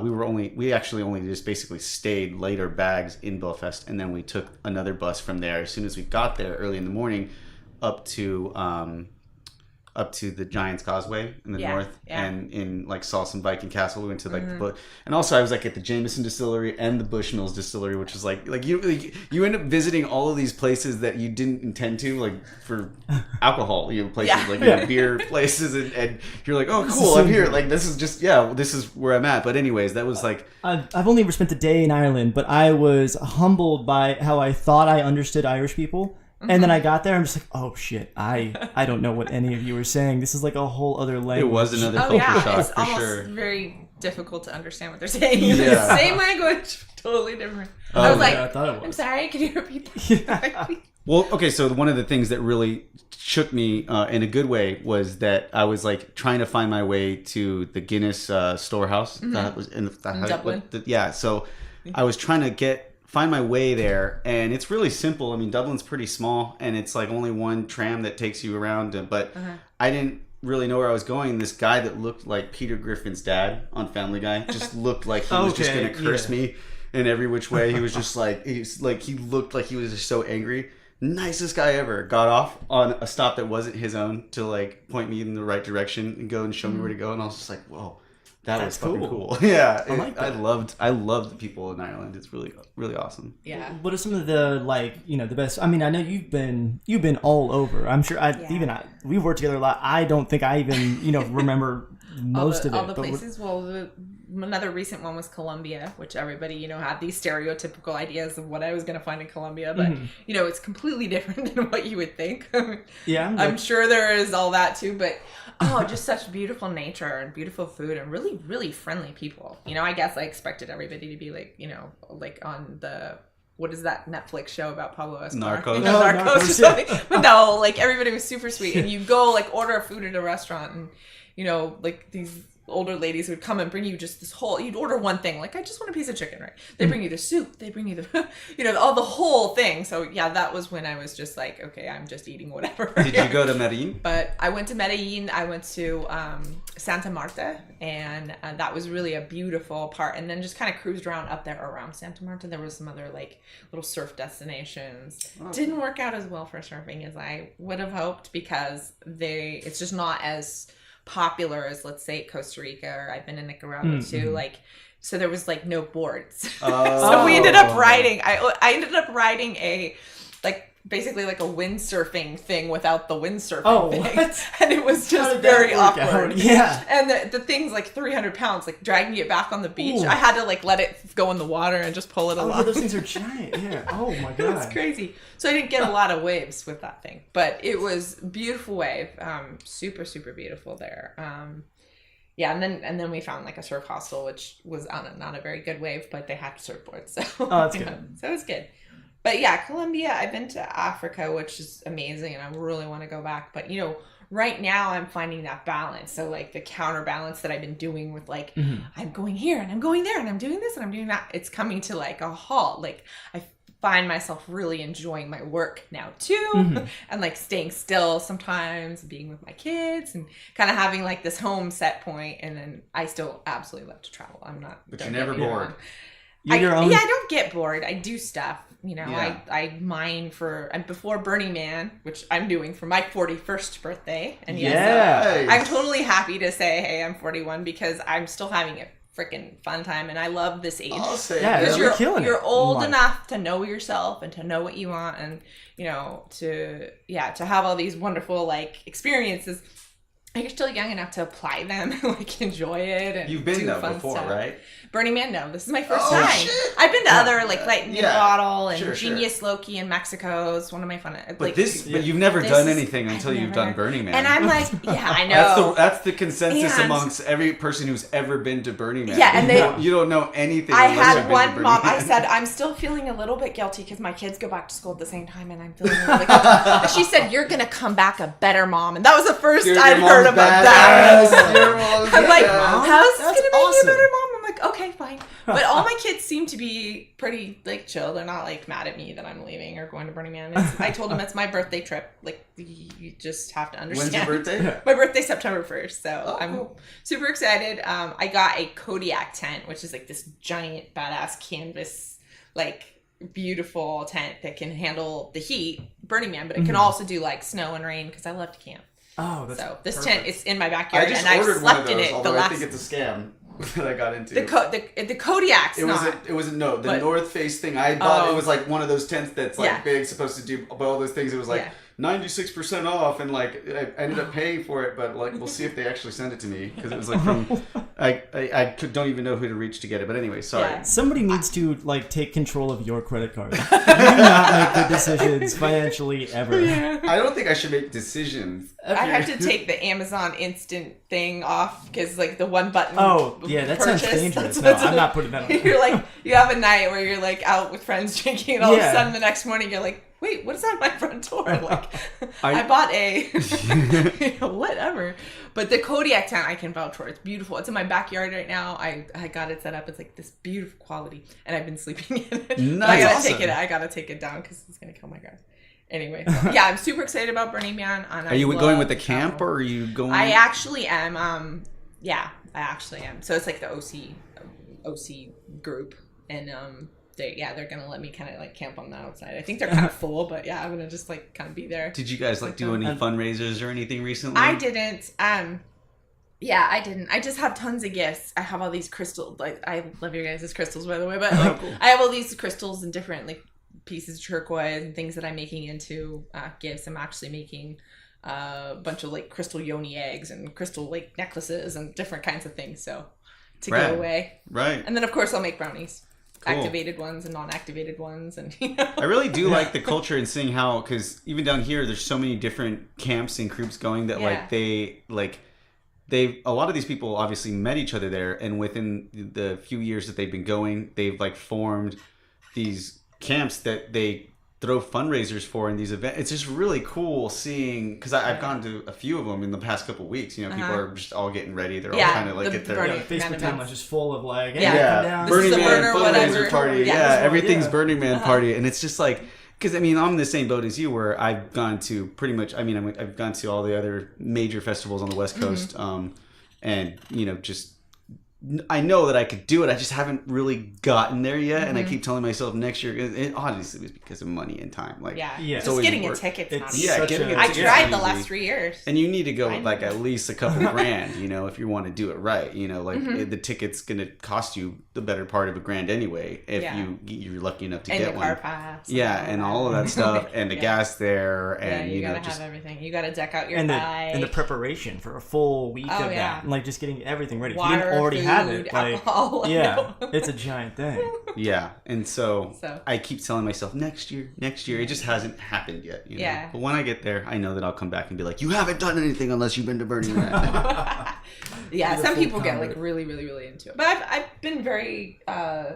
we actually only just basically stayed, laid our bags in Belfast, and then we took another bus from there as soon as we got there early in the morning up to the Giant's Causeway in the north, and in like saw some Viking Castle. We went to like the boat, and also I was like at the Jameson Distillery and the Bushmills Distillery, which is like you end up visiting all of these places that you didn't intend to, like for alcohol, places like beer places, and you're like, oh cool, I'm here. Like this is where I'm at. But anyways, that was like
I've only ever spent a day in Ireland, but I was humbled by how I thought I understood Irish people. And then I got there, I'm just like, oh shit, I don't know what any of you were saying. This is like a whole other language.
It was another culture shock,
it's
for
almost
sure.
Very difficult to understand what they're saying. The same language, totally different. I was like, I thought it was. I'm sorry, can you repeat that?
Well, okay, so one of the things that really shook me in a good way was that I was like trying to find my way to the Guinness storehouse. That was in
Dublin.
So I was trying to find my way there, and it's really simple. I mean, Dublin's pretty small, and it's like only one tram that takes you around, but I didn't really know where I was going, this guy that looked like Peter Griffin's dad on Family Guy just looked like he was just going to curse me in every which way. He was just like, he looked like he was just so angry. Nicest guy ever. Got off on a stop that wasn't his own to like point me in the right direction and go and show me where to go. And I was just like, whoa, that's fucking cool. Yeah,
I like that.
I loved the people in Ireland. It's really, really awesome.
Yeah.
What are some of the the best? I mean, I know you've been all over. I'm sure we've worked together a lot. I don't think I even remember most of it.
All the places. Another recent one was Colombia, which everybody, had these stereotypical ideas of what I was going to find in Colombia. But, it's completely different than what you would think.
Yeah.
I'm sure there is all that too. But, just such beautiful nature and beautiful food and really, really friendly people. I guess I expected everybody to be like, like on the... What is that Netflix show about Pablo Escobar?
Narcos.
Narcos or something. But no, like everybody was super sweet. And you go like order food at a restaurant and, like these older ladies would come and bring you just this whole, you'd order one thing. Like, I just want a piece of chicken, right? They bring you the soup. They bring you the, all the whole thing. So yeah, that was when I was just like, okay, I'm just eating whatever.
Did you go to Medellin?
But I went to Medellin. I went to Santa Marta, and that was really a beautiful part. And then just kind of cruised around up there around Santa Marta. There was some other like little surf destinations. Didn't work out as well for surfing as I would have hoped because it's just not as popular as, let's say, Costa Rica, or I've been in Nicaragua too. Like, so there was like no boards. So we ended up riding. I ended up riding a basically like a windsurfing thing without the windsurfing thing. What? And it was just very awkward.
Yeah.
And the thing's like 300 pounds, like dragging it back on the beach. Ooh. I had to like let it go in the water and just pull it along.
Yeah, those things are giant. Yeah. Oh my God.
It was crazy. So I didn't get a lot of waves with that thing, but it was beautiful wave. Super, super beautiful there. Yeah, and then we found like a surf hostel, which was on not a very good wave, but they had surfboards. So
that's good.
So it was good. But yeah, Colombia, I've been to Africa, which is amazing, and I really want to go back. But, right now I'm finding that balance. So like the counterbalance that I've been doing with like, I'm going here and I'm going there and I'm doing this and I'm doing that. It's coming to like a halt. Like I find myself really enjoying my work now too. And like staying still sometimes, being with my kids and kind of having like this home set point. And then I still absolutely love to travel. I'm not.
But you're never bored.
Yeah, I don't get bored. I do stuff. I mine before Burning Man, which I'm doing for my 41st birthday. And yes, I'm totally happy to say, hey, I'm 41 because I'm still having a freaking fun time. And I love this age.
Because
you're old enough to know yourself and to know what you want and, to have all these wonderful like experiences. You're still young enough to apply them and like enjoy it. And
you've been there before,
stuff.
Right?
Burning Man, no. This is my first time. Shit. I've been to other like Lightning Bottle and Genius Loki in Mexico. It's one of my fun.
But you've never done anything until you've done Burning Man.
And I'm like, yeah, I know.
That's the consensus amongst every person who's ever been to Burning Man.
Yeah, and
you don't know anything.
I had one mom. I said, I'm still feeling a little bit guilty because my kids go back to school at the same time, and I'm feeling really guilty. And she said, "You're gonna come back a better mom," and that was the first I'd heard about that. I'm like, how's this gonna make me a better mom? I'm like, okay, fine. But all my kids seem to be pretty like chill. They're not like mad at me that I'm leaving or going to Burning Man. I told them it's my birthday trip. Like you just have to understand.
When's your birthday?
My birthday's September 1st. So I'm super excited. I got a Kodiak tent, which is like this giant badass canvas, like beautiful tent that can handle the heat, Burning Man, but it can also do like snow and rain because I love to camp.
Oh, that's
so this
perfect.
tent is in my backyard,
and
I've slept
in
it.
I think it's a scam that I got into.
The Kodiak's
the North Face thing. I bought it was like one of those tents that's like big, supposed to do all those things. It was like 96% off, and like I ended up paying for it, but like we'll see if they actually send it to me because it was like from I don't even know who to reach to get it. But anyway, sorry.
Yeah. Somebody needs to like take control of your credit card. You do not make the decisions financially ever. Yeah.
I don't think I should make decisions.
I have to take the Amazon Instant thing off because like the one button.
Oh yeah, that sounds dangerous. No, I'm not putting that on.
You're like you have a night where you're like out with friends drinking, and all of a sudden the next morning you're like, wait, what is on my front door? Like, I bought a whatever. But the Kodiak tent I can vouch for. It's beautiful. It's in my backyard right now. I got it set up. It's like this beautiful quality, and I've been sleeping in it.
Nice.
I gotta take it down because it's gonna kill my grass. Anyway, so, yeah, I'm super excited about Burning Man. And
Are you going with the camp or are you going?
I actually am. Yeah, I actually am. So it's like the OC group, and they're gonna let me kind of like camp on the outside. I think they're kind of full, but yeah, I'm gonna just like kind of be there.
Did you guys like do any fundraisers or anything recently?
I didn't. Yeah, I didn't. I just have tons of gifts. I have all these crystals. Like, I love your guys' crystals, by the way. But like, cool. I have all these crystals and different like pieces of turquoise and things that I'm making into gifts. I'm actually making a bunch of like crystal yoni eggs and crystal like necklaces and different kinds of things. So to go away,
right?
And then of course I'll make brownies.
Cool.
Activated ones and non-activated ones, and
I really do like the culture and seeing how, because even down here, there's so many different camps and groups going that a lot of these people obviously met each other there, and within the few years that they've been going, they've like formed these camps that they throw fundraisers for in these events. It's just really cool seeing, because I've gone to a few of them in the past couple of weeks. You know, people are just all getting ready. They're all kind of like at their
Facebook timeline just full of like,
Burning Man fundraiser party. Yeah, everything's Burning Man party, and it's just like, because I mean, I'm in the same boat as you, where I've gone to pretty much. I mean, I've gone to all the other major festivals on the West Coast, and you know, just I know that I could do it. I just haven't really gotten there yet, and I keep telling myself next year. It obviously was because of money and time. Like,
it's just getting a ticket's not easy.
I
tried the last 3 years,
and you need to go with like at least a couple grand, you know, if you want to do it right. You know, like the ticket's gonna cost you the better part of $1,000 anyway if you're lucky enough to get one.
Car pass,
and all of that stuff, and the gas there, and
you
know,
gotta have everything. You gotta deck out your
bike, and the preparation for a full week of that, and like just getting everything ready.
Water,
if you didn't already have it, like.
Alcohol.
It's a giant thing.
Yeah, and so I keep telling myself next year. It just hasn't happened yet. You know? But when I get there, I know that I'll come back and be like, you haven't done anything unless you've been to Burning Man.
Some people get like really, really, really into it. But I've been very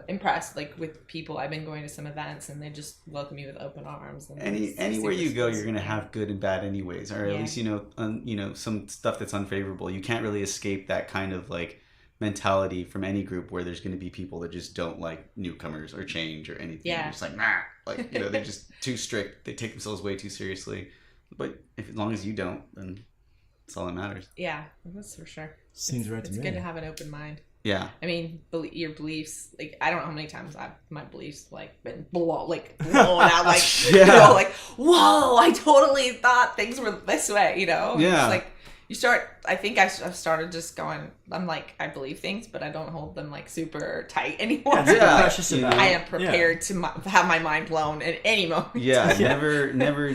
impressed, like with people. I've been going to some events and they just welcome you with open arms. And
anywhere you go, you're gonna have good and bad anyways, or at least you know some stuff that's unfavorable. You can't really escape that kind of like mentality from any group where there's going to be people that just don't like newcomers or change or anything. They're just like, nah, like, you know, they're just too strict. They take themselves way too seriously. But as long as you don't, then that's all that matters.
Yeah, that's for sure.
Seems right to me.
It's good to have an open mind.
Yeah.
I mean, your beliefs, like, I don't know how many times my beliefs, like, been blown out, like, you know, like, whoa, I totally thought things were this way, you know?
Yeah.
It's like, I think I've started just going, I'm like, I believe things, but I don't hold them like super tight anymore. I am prepared to have my mind blown at any moment.
Never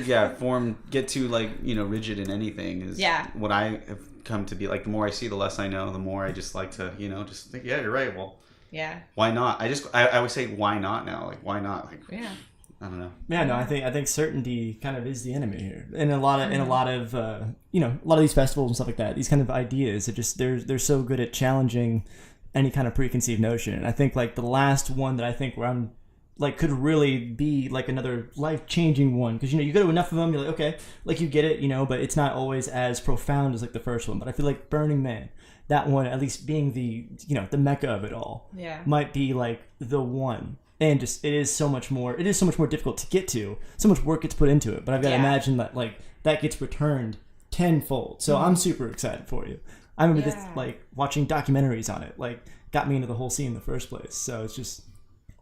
get too like, you know, rigid in anything is what I have come to be like. The more I see, the less I know, the more I just like to, you know, just think, yeah, you're right. Well, why not? I always say, why not now? Like, why not? Like, I don't know.
Yeah, no, I think certainty kind of is the enemy here, and a lot of you know, a lot of these festivals and stuff like that. These kind of ideas, they're so good at challenging any kind of preconceived notion. And I think like the last one that I think where I'm like could really be like another life changing one, because you know you go to enough of them, you're like, okay, like you get it, you know, but it's not always as profound as like the first one. But I feel like Burning Man, that one at least being the, you know, the mecca of it all, might be like the one. And just it is so much more difficult to get to. So much work gets put into it. But I've got to imagine that like that gets returned tenfold. So I'm super excited for you. I remember this, like watching documentaries on it, like got me into the whole scene in the first place. So it's just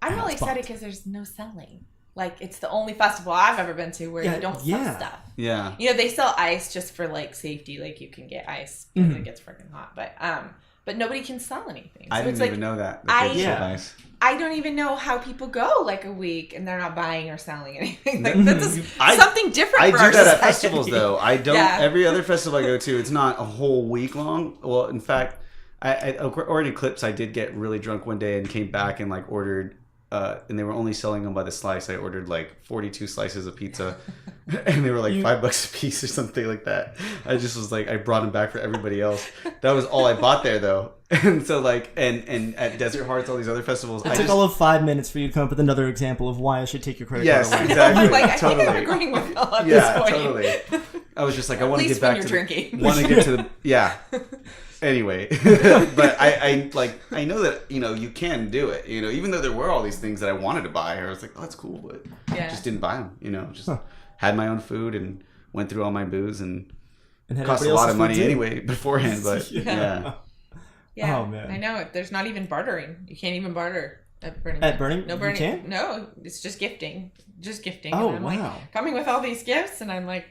I'm really excited because there's no selling. Like, it's the only festival I've ever been to where you don't sell stuff.
Yeah.
You know, they sell ice just for like safety. Like, you can get ice because it gets freaking hot. But nobody can sell anything. So
I didn't even know that.
I don't even know how people go like a week and they're not buying or selling anything. Like, that's something different.
I
for
do
our
that
society.
at festivals though. I don't. Every other festival I go to, it's not a whole week long. Well, in fact, I ordered Eclipse. I did get really drunk one day and came back and like ordered. And they were only selling them by the slice. I ordered like 42 slices of pizza, and they were like $5 a piece or something like that. I just was like, I brought them back for everybody else. That was all I bought there though. And so like, and at Desert Hearts, all these other festivals,
it took all of 5 minutes for you to come up with another example of why I should take your credit card away.
Exactly.
Like,
totally.
I think I'm agreeing with y'all at this point.
Totally. I was just like, I want to get back to
drinking.
Want to get to the Anyway, but I know that, you know, you can do it, you know, even though there were all these things that I wanted to buy, I was like, oh, that's cool, but just didn't buy them, you know, just had my own food and went through all my booze and
And had
cost a
everybody
lot
else's
of
food
money
too.
anyway beforehand. But yeah.
Yeah,
Oh, man.
I know. There's not even bartering. You can't even barter at Burning
At
Man.
Burning?
No
You
Burning.
can't?
No, it's just gifting. Just gifting.
Oh,
and I'm
wow.
like coming with all these gifts, and I'm like,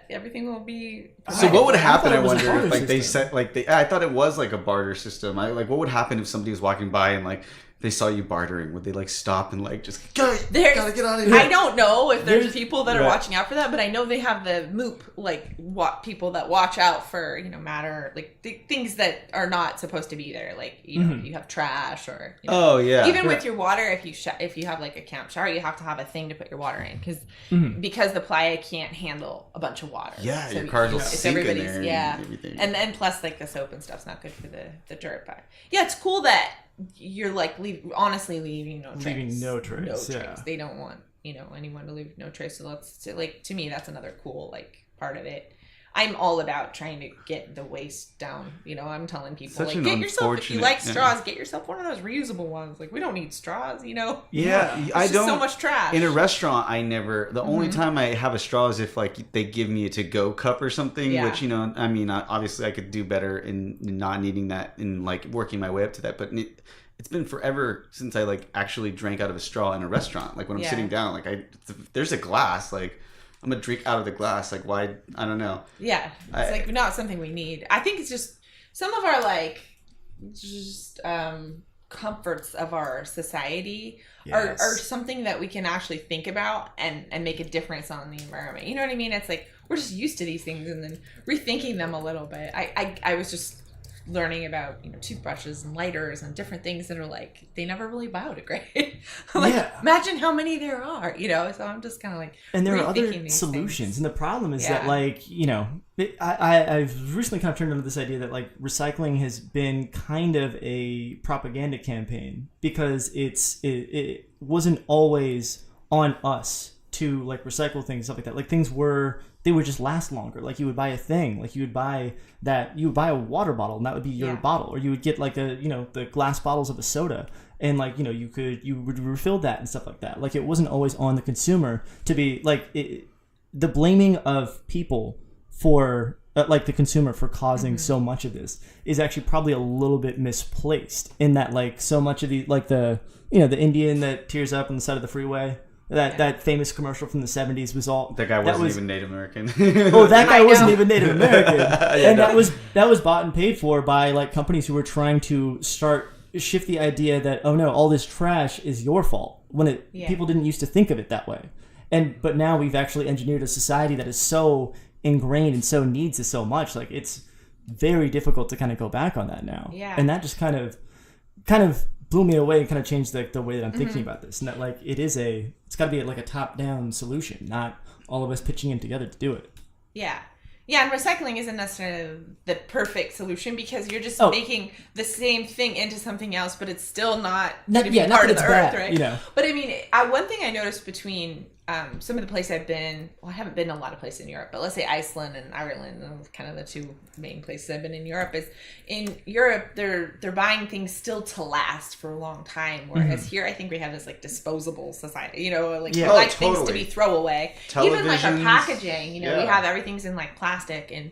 everything will be.
So what would happen?
thought
I
it was a
wonder
barter
if like they
system.
said like I thought it was like a barter system. I like what would happen if somebody was walking by and like they saw you bartering? Would they like stop and like just gotta get out of here?
I don't know if there's
There's-
people that are
Right.
watching out for that, but I know they have the MOOP, like people that watch out for matter like things that are not supposed to be there, like if you have trash or
Oh yeah.
even with your water, if you have like a camp shower, you have to have a thing to put your water in because the playa can't handle a bunch of water.
Yeah,
So
your cars will
if
sink in
everybody's-
there.
Yeah,
And everything.
and then plus like the soap and stuff's not good for the dirt. But yeah, it's cool that you're like honestly leaving no trace.
Leaving no trace, yeah.
They don't want anyone to leave no trace. So that's like to me that's another cool like part of it. I'm all about trying to get the waste down. I'm telling people
Such
like
an
get yourself, if you
unfortunate-
like
yeah.
straws, get yourself one of those reusable ones. Like we don't need straws.
Yeah,
It's
I
just
don't.
so much trash.
In a restaurant, I never. The only time I have a straw is if like they give me a to-go cup or something.
Yeah.
Which I mean, obviously I could do better in not needing that and like working my way up to that. But it's been forever since I like actually drank out of a straw in a restaurant. Like when I'm
Yeah.
sitting down, like there's a glass. Like I'm gonna drink out of the glass. Like why? I don't know.
Yeah, it's like not something we need. I think it's just some of our like just comforts of our society are something that we can actually think about and make a difference on the environment. You know what I mean? It's like we're just used to these things and then rethinking them a little bit. I was just learning about toothbrushes and lighters and different things that are like they never really biodegrade. Like
Yeah.
imagine how many there are. So I'm just kind of like
And there are other
rethinking these
solutions.
things.
And the problem is that,
Yeah.
like, I've recently kind of turned into this idea that, like, recycling has been kind of a propaganda campaign because it wasn't always on us to, like, recycle things, stuff like that. Like, they would just last longer. Like, you would buy a thing. Like, you would buy a water bottle, and that would be your bottle. Or you would get, like, the glass bottles of a soda. And like you would refill that and stuff like that. Like it wasn't always on the consumer to be like the blaming of people for like the consumer for causing so much of this is actually probably a little bit misplaced. In that like so much of the like the the Indian that tears up on the side of the freeway. That famous commercial from the 70s was all
That guy wasn't even Native American.
Oh, that guy
I
wasn't
know.
even Native American. And that was bought and paid for by like companies who were trying to shift the idea that all this trash is your fault when people didn't used to think of it that way. But now we've actually engineered a society that is so ingrained and so needs it so much. Like it's very difficult to kind of go back on that now.
Yeah.
And that just kind of blew me away and kind of changed the way that I'm thinking about this. And that like it's got to be like a top-down solution, not all of us pitching in together to do it.
Yeah. Yeah, and recycling isn't necessarily the perfect solution because you're just making the same thing into something else, but it's still not going to be
not
part
that
of the
it's bad,
earth, right? But I mean, one thing I noticed between some of the places I've been, I haven't been in a lot of places in Europe, but let's say Iceland and Ireland, kind of the two main places I've been in Europe, is in Europe, they're buying things still to last for a long time, whereas here I think we have this like disposable society, we like things to be throwaway. Even like our
Televisions.
packaging, we
Yeah.
have everything's in like plastic and,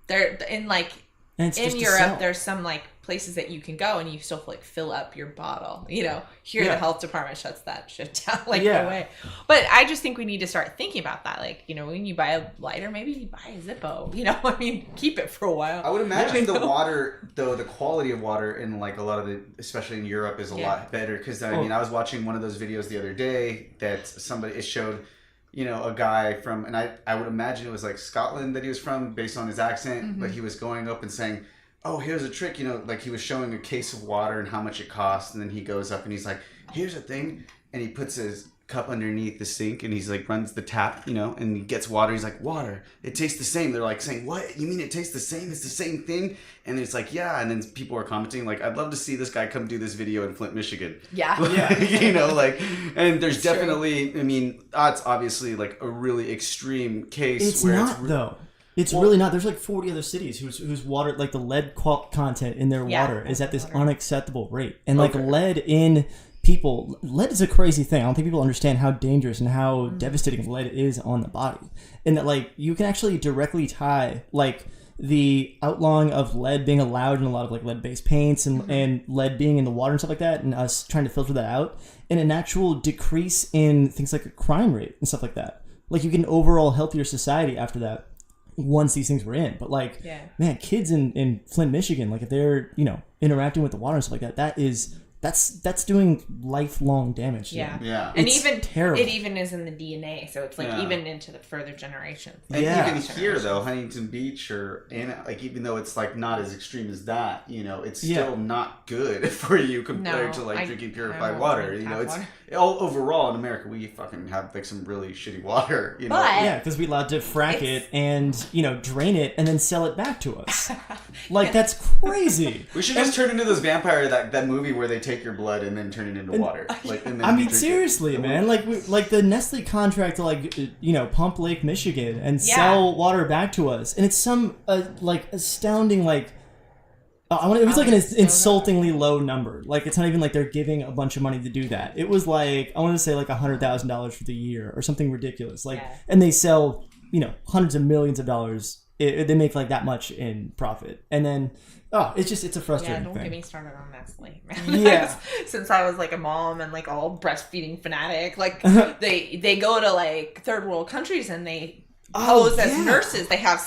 they're in like,
And it's
in
just to
Europe,
sell.
there's some like places that you can go and you still like fill up your bottle. Here the health department shuts that shit down like no way. But I just think we need to start thinking about that. Like when you buy a lighter, maybe you buy a Zippo. I mean, keep it for a while.
I would imagine the water, though, the quality of water in like a lot of especially in Europe, is a lot better. Because I mean, I was watching one of those videos the other day that it showed, a guy from, and I would imagine it was like Scotland that he was from, based on his accent, but he was going up and saying, "Oh, here's a trick," like he was showing a case of water and how much it costs, and then he goes up and he's like, "Here's a thing," and he puts his cup underneath the sink and he's like runs the tap, and he gets water. He's like, "Water, it tastes the same." They're like saying, "What? You mean it tastes the same? It's the same thing?" And it's like, "Yeah." And then people are commenting like, "I'd love to see this guy come do this video in Flint, Michigan."
Yeah.
And there's
It's
definitely, I mean, it's obviously like a really extreme case.
It's
where
not though. It's really not. There's like 40 other cities whose water, like the lead content in their water is at this unacceptable rate. And like lead in lead is a crazy thing. I don't think people understand how dangerous and how devastating lead is on the body. And that, like, you can actually directly tie, like, the outlawing of lead being allowed in a lot of, like, lead-based paints and lead being in the water and stuff like that, and us trying to filter that out, and an actual decrease in things like a crime rate and stuff like that. Like, you get an overall healthier society after that once these things were in. But, like, man, kids in Flint, Michigan, like, if they're, you know, interacting with the water and stuff like that, that's doing lifelong damage to them.
Yeah.
And
It's
even
terrible.
it even is in the DNA, so it's like even into the further generations.
And
Yeah.
you can hear though Huntington Beach like even though it's like not as extreme as that, you know, it's still not good for you compared to like drinking purified water. You know, it's all overall in America we fucking have like some really shitty water. You know,
But-
Yeah, because we allowed to frack it and, you know, drain it and then sell it back to us. Like, that's crazy.
we should just turn into those vampire that movie where they take your blood and then turn it into water. Like, and then
I
you
mean,
drink it.
seriously, man. Like the Nestle contract to, like, you know, pump Lake Michigan and sell water back to us, and it's some like astounding, like, it was like an insultingly low number. Like, it's not even like they're giving a bunch of money to do that. It was like, I want to say like $100,000 for the year or something ridiculous. Like, and they sell, you know, hundreds of millions of dollars. They make like that much in profit, and then it's a frustrating
don't
thing.
get me started on Nestle, man.
Yeah.
Since I was like a mom and like all breastfeeding fanatic, like they go to like third world countries and they pose as nurses. They have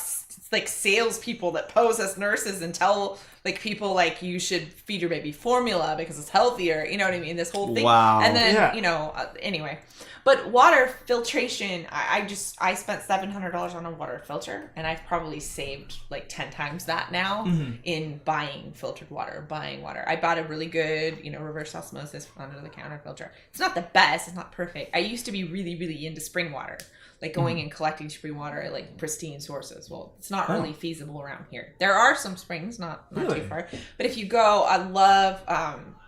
like salespeople that pose as nurses and tell like people like you should feed your baby formula because it's healthier. You know what I mean? This whole thing.
Wow.
And then you know anyway. But water filtration, I spent $700 on a water filter, and I've probably saved like 10 times that now in buying filtered water, buying water. I bought a really good, you know, reverse osmosis under the counter filter. It's not the best, it's not perfect. I used to be really, really into spring water, like going and collecting spring water at like pristine sources. Well, it's not really feasible around here. There are some springs, not too far. But if you go, I love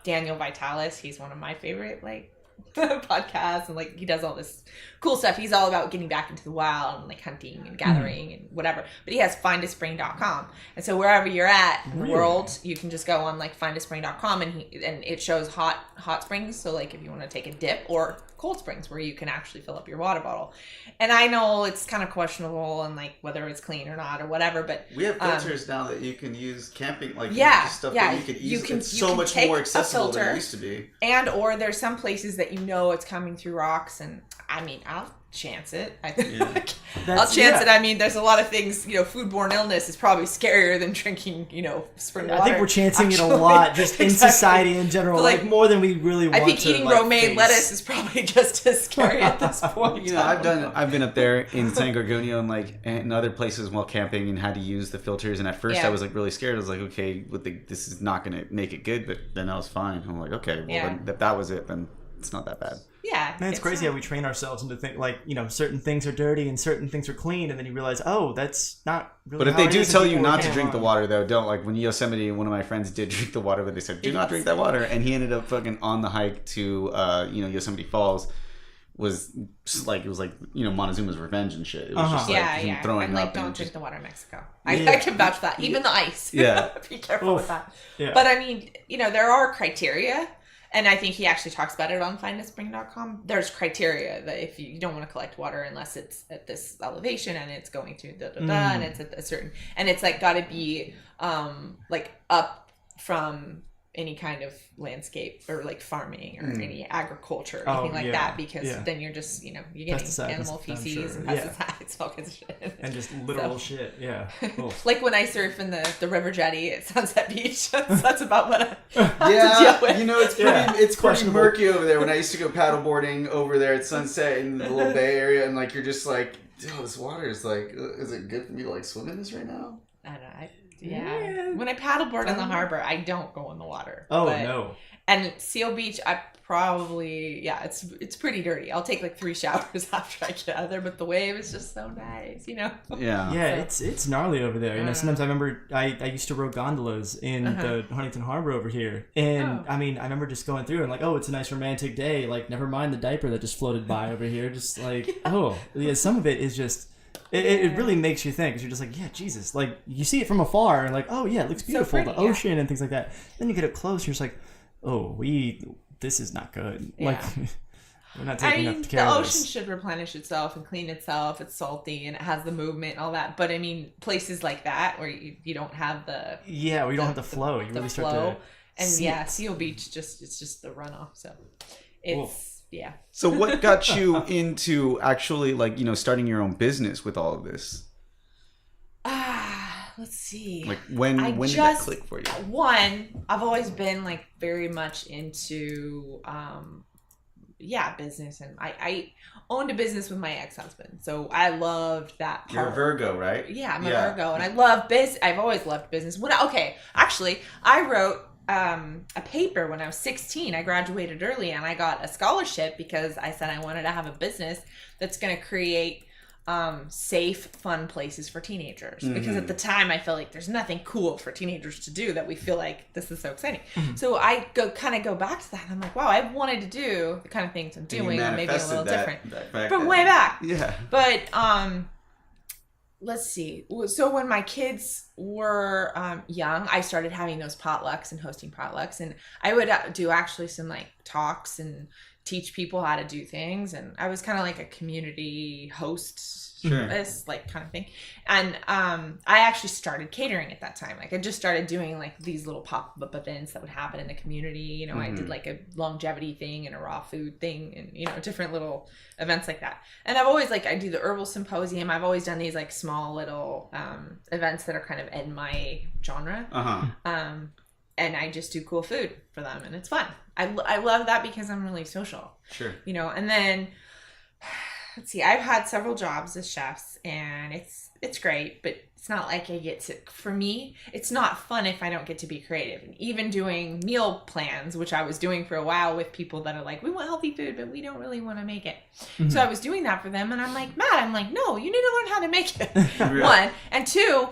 Daniel Vitalis. He's one of my favorite like podcast, and like he does all this cool stuff. He's all about getting back into the wild and like hunting and gathering and whatever. But he has findaspring.com, and so wherever you're at in the world, you can just go on like findaspring.com and it shows hot springs. So like if you want to take a dip, or cold springs where you can actually fill up your water bottle. And I know it's kind of questionable and like whether it's clean or not or whatever, but
we have filters now that you can use camping, like stuff
yeah,
that you could use. It's
you
so
can
much
take
more
a
accessible than
filter,
it used to be.
And or there's some places that you know it's coming through rocks, and I mean I'll chance it. I'll chance it. I mean, there's a lot of things, you know, foodborne illness is probably scarier than drinking, you know, spring water.
I think we're chancing it a lot, just in society in general, like more than we really want to.
I think eating romaine lettuce is probably just as scary at this point.
You know, I've been up there in San Gorgonio and like in other places while camping and had to use the filters. And at first I was like really scared. I was like, okay, this is not going to make it good. But then I was fine. I'm like, okay, well then if that was it, then it's not that bad.
Yeah.
Man, it's crazy how we train ourselves into think like, you know, certain things are dirty and certain things are clean, and then you realize, oh, that's not really.
But if
how
they
it
do
is,
tell
and
you
people
not
are
to drink the
wrong.
water, though, don't. Like when Yosemite, one of my friends did drink the water, but they said, do not drink that water. And he ended up fucking on the hike to, Yosemite Falls. Was like, it was like, you know, Montezuma's revenge and shit. It was just like him throwing
and like
up.
don't
and
drink
just,
the water in Mexico. I can vouch for that. Even the ice.
Yeah.
Be careful with that.
Yeah.
But I mean, you know, there are criteria. And I think he actually talks about it on findaspring.com. There's criteria that if you don't want to collect water unless it's at this elevation and it's going to and it's at a certain, and it's like got to be like up from any kind of landscape or like farming or any agriculture or anything like that, because then you're just, you know, you're getting
Pesticides,
animal
I'm
feces
sure.
and pesticides, all kinds of shit.
And just literal shit, yeah. Cool.
Like when I surf in the river jetty at Sunset Beach, that's about what I have to deal with.
You know, it's pretty murky over there. When I used to go paddleboarding over there at Sunset in the little bay area, and like you're just like, dude, this water is like, is it good for me to like swim in this right now?
I don't know. When I paddleboard in the harbor, I don't go in the water.
Oh, no.
And Seal Beach, I probably, it's pretty dirty. I'll take like 3 showers after I get out of there, but the wave is just so nice, you know?
Yeah.
Yeah, it's gnarly over there. You know, sometimes I remember I used to row gondolas in the Huntington Harbor over here. And I mean, I remember just going through and like, oh, it's a nice romantic day. Like, never mind the diaper that just floated by over here. Just like, some of it is just... It really makes you think, because you're just like, yeah, Jesus. Like, you see it from afar, and like, oh, yeah, it looks beautiful,
pretty,
the ocean and things like that. Then you get up close, and you're just like, oh, we this is not good.
Yeah.
Like, we're not
I
taking
mean,
enough care
the
of
ocean
this.
should replenish itself and clean itself. It's salty and it has the movement and all that. But I mean, places like that where you don't have the
Yeah, we don't have the flow. You
the
really
flow.
start to
And
see
yeah,
it.
Seal Beach it's just the runoff. So it's yeah.
So what got you into actually like, starting your own business with all of this?
Let's see.
Like when did that click for you?
One, I've always been like very much into business, and I owned a business with my ex-husband, so I loved that part.
You're a Virgo, right?
Yeah, I'm a Virgo, and I love business. I've always loved business. Actually, I wrote a paper when I was 16. I graduated early, and I got a scholarship because I said I wanted to have a business that's going to create safe, fun places for teenagers. Because at the time, I felt like there's nothing cool for teenagers to do that we feel like this is so exciting. So I go back to that, and I'm like, wow, I've wanted to do the kind of things I'm doing, maybe a little different from way back.
Yeah.
But let's see. So when my kids were young, I started having those potlucks and hosting potlucks, and I would do actually some like talks and teach people how to do things, and I was kind of like a community host, this like kind of thing. And I actually started catering at that time. Like I just started doing like these little pop-up events that would happen in the community. I did like a longevity thing and a raw food thing, and different little events like that. And I've always I do the herbal symposium. I've always done these like small little events that are kind of in my genre. And I just do cool food for them, and it's fun. I love that because I'm really social.
Sure.
And then let's see, I've had several jobs as chefs, and it's great, but it's not like I get to, for me, it's not fun if I don't get to be creative. And even doing meal plans, which I was doing for a while with people that are like, we want healthy food, but we don't really want to make it. So I was doing that for them, and I'm like, Matt, no, you need to learn how to make it. One. And two,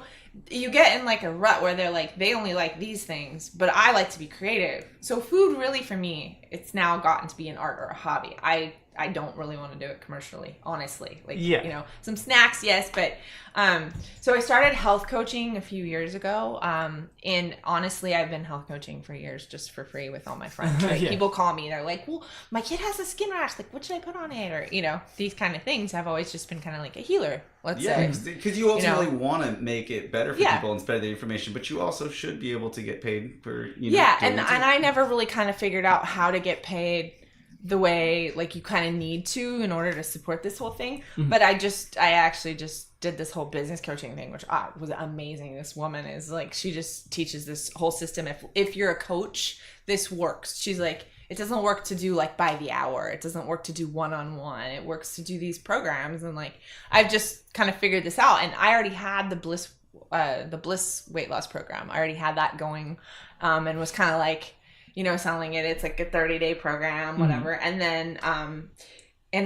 you get in like a rut where they're like, they only like these things, but I like to be creative. So food really for me, it's now gotten to be an art or a hobby. I don't really want to do it commercially, honestly. Some snacks, yes, but so I started health coaching a few years ago, and honestly, I've been health coaching for years just for free with all my friends. People call me, they're like, well, my kid has a skin rash, like what should I put on it, or these kind of things. I've always just been kind of like a healer, let's say.
Because you ultimately want to make it better for people and spread the information, but you also should be able to get paid for
and I never really kind of figured out how to get paid the way like you kind of need to in order to support this whole thing. But I actually just did this whole business coaching thing, which was amazing. This woman is like, she just teaches this whole system. If you're a coach, this works. She's like, it doesn't work to do like by the hour. It doesn't work to do one-on-one. It works to do these programs. And like, I've just kind of figured this out. And I already had the Bliss weight loss program. I already had that going, and was kind of like, selling it. It's like a 30-day program, whatever. And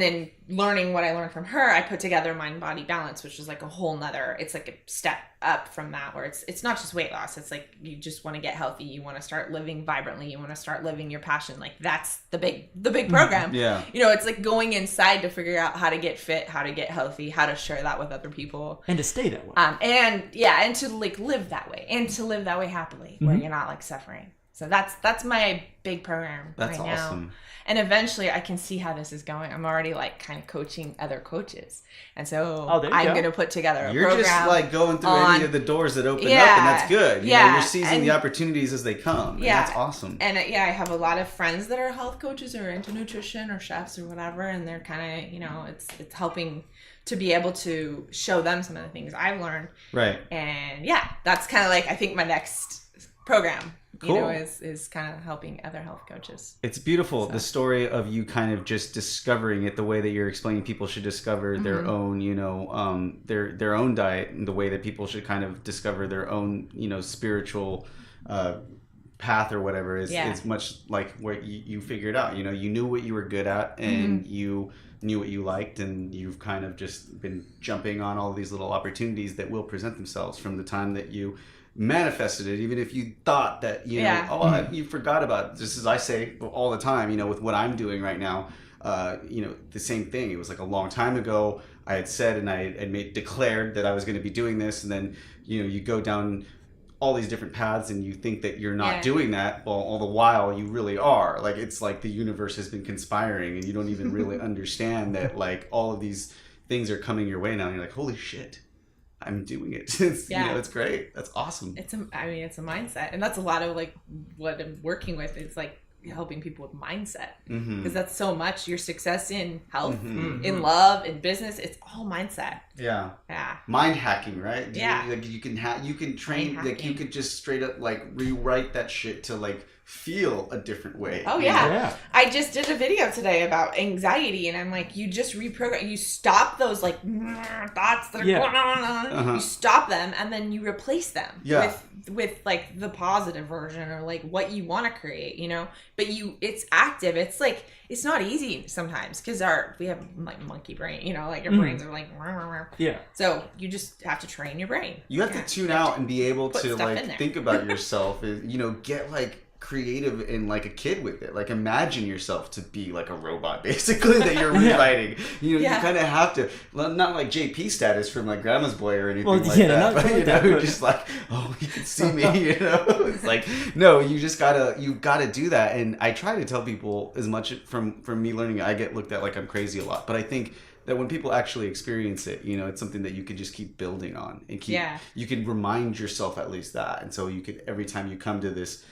then learning what I learned from her, I put together Mind Body Balance, which is like a whole nother, it's like a step up from that, where it's not just weight loss. It's like, you just want to get healthy. You want to start living vibrantly. You want to start living your passion. Like that's the big program.
Yeah.
It's like going inside to figure out how to get fit, how to get healthy, how to share that with other people.
And to stay that way.
And to like live that way, and to live that way happily, where you're not like suffering. So that's my big program right now.
Awesome.
And eventually I can see how this is going. I'm already like kind of coaching other coaches. And so I'm going to put together a program.
You're just like going through any of the doors that open up, and that's good. You're seizing the opportunities as they come. Yeah. And that's awesome.
And I have a lot of friends that are health coaches or into nutrition or chefs or whatever. And they're kind of, it's helping to be able to show them some of the things I've learned.
Right.
And that's kind of like, I think my next program,
cool.
is kind of helping other health coaches.
It's beautiful. So. The story of you kind of just discovering it, the way that you're explaining people should discover their own, their own diet, and the way that people should kind of discover their own, spiritual path or whatever is much like what you figured out. You knew what you were good at, and you knew what you liked, and you've kind of just been jumping on all these little opportunities that will present themselves from the time that you manifested it, even if you thought that you forgot about it. Just as I say all the time, with what I'm doing right now, the same thing. It was like a long time ago I had said, and I had declared that I was going to be doing this, and then you go down all these different paths and you think that you're not
Yeah.
doing that, well, all the while you really are. Like, it's like the universe has been conspiring and you don't even really understand that, like, all of these things are coming your way now. And you're like, holy shit, I'm doing it. It's,
Yeah.
you know, it's great. That's awesome.
It's a mindset, and that's a lot of like what I'm working with. It's like helping people with mindset, because that's so much your success in health, in love, in business. It's all mindset.
Yeah.
Yeah.
Mind hacking, right?
Yeah.
You can train,
Mind
like, you
hacking.
could just straight up like rewrite that shit to like feel a different way.
Oh
you
yeah.
know?
Yeah.
I just did a video today about anxiety, and I'm like, you just reprogram, you stop those like thoughts that are
Yeah.
going on, you stop them, and then you replace them
Yeah.
with like the positive version, or like what you want to create, you know. But it's active. It's like, it's not easy sometimes, because we have like monkey brain, you know, like our brains are like
Yeah.
so you just have to train your brain.
You have to tune out and be able
put
to
stuff in
like
there.
think about yourself, you know, get like creative and like a kid with it. Like, imagine yourself to be like a robot basically that you're rewriting. You know,
Yeah.
you kind of have to, not like JP status from like Grandma's Boy or anything
Well,
like
yeah,
that,
not
but
like
you
that,
know,
but-
just like, oh, you can see me, you know. It's like, no, you gotta do that. And I try to tell people, as much from me learning, I get looked at like I'm crazy a lot, but I think that when people actually experience it, you know, it's something that you could just keep building on and keep, you can remind yourself at least that. And so you could, every time you come to this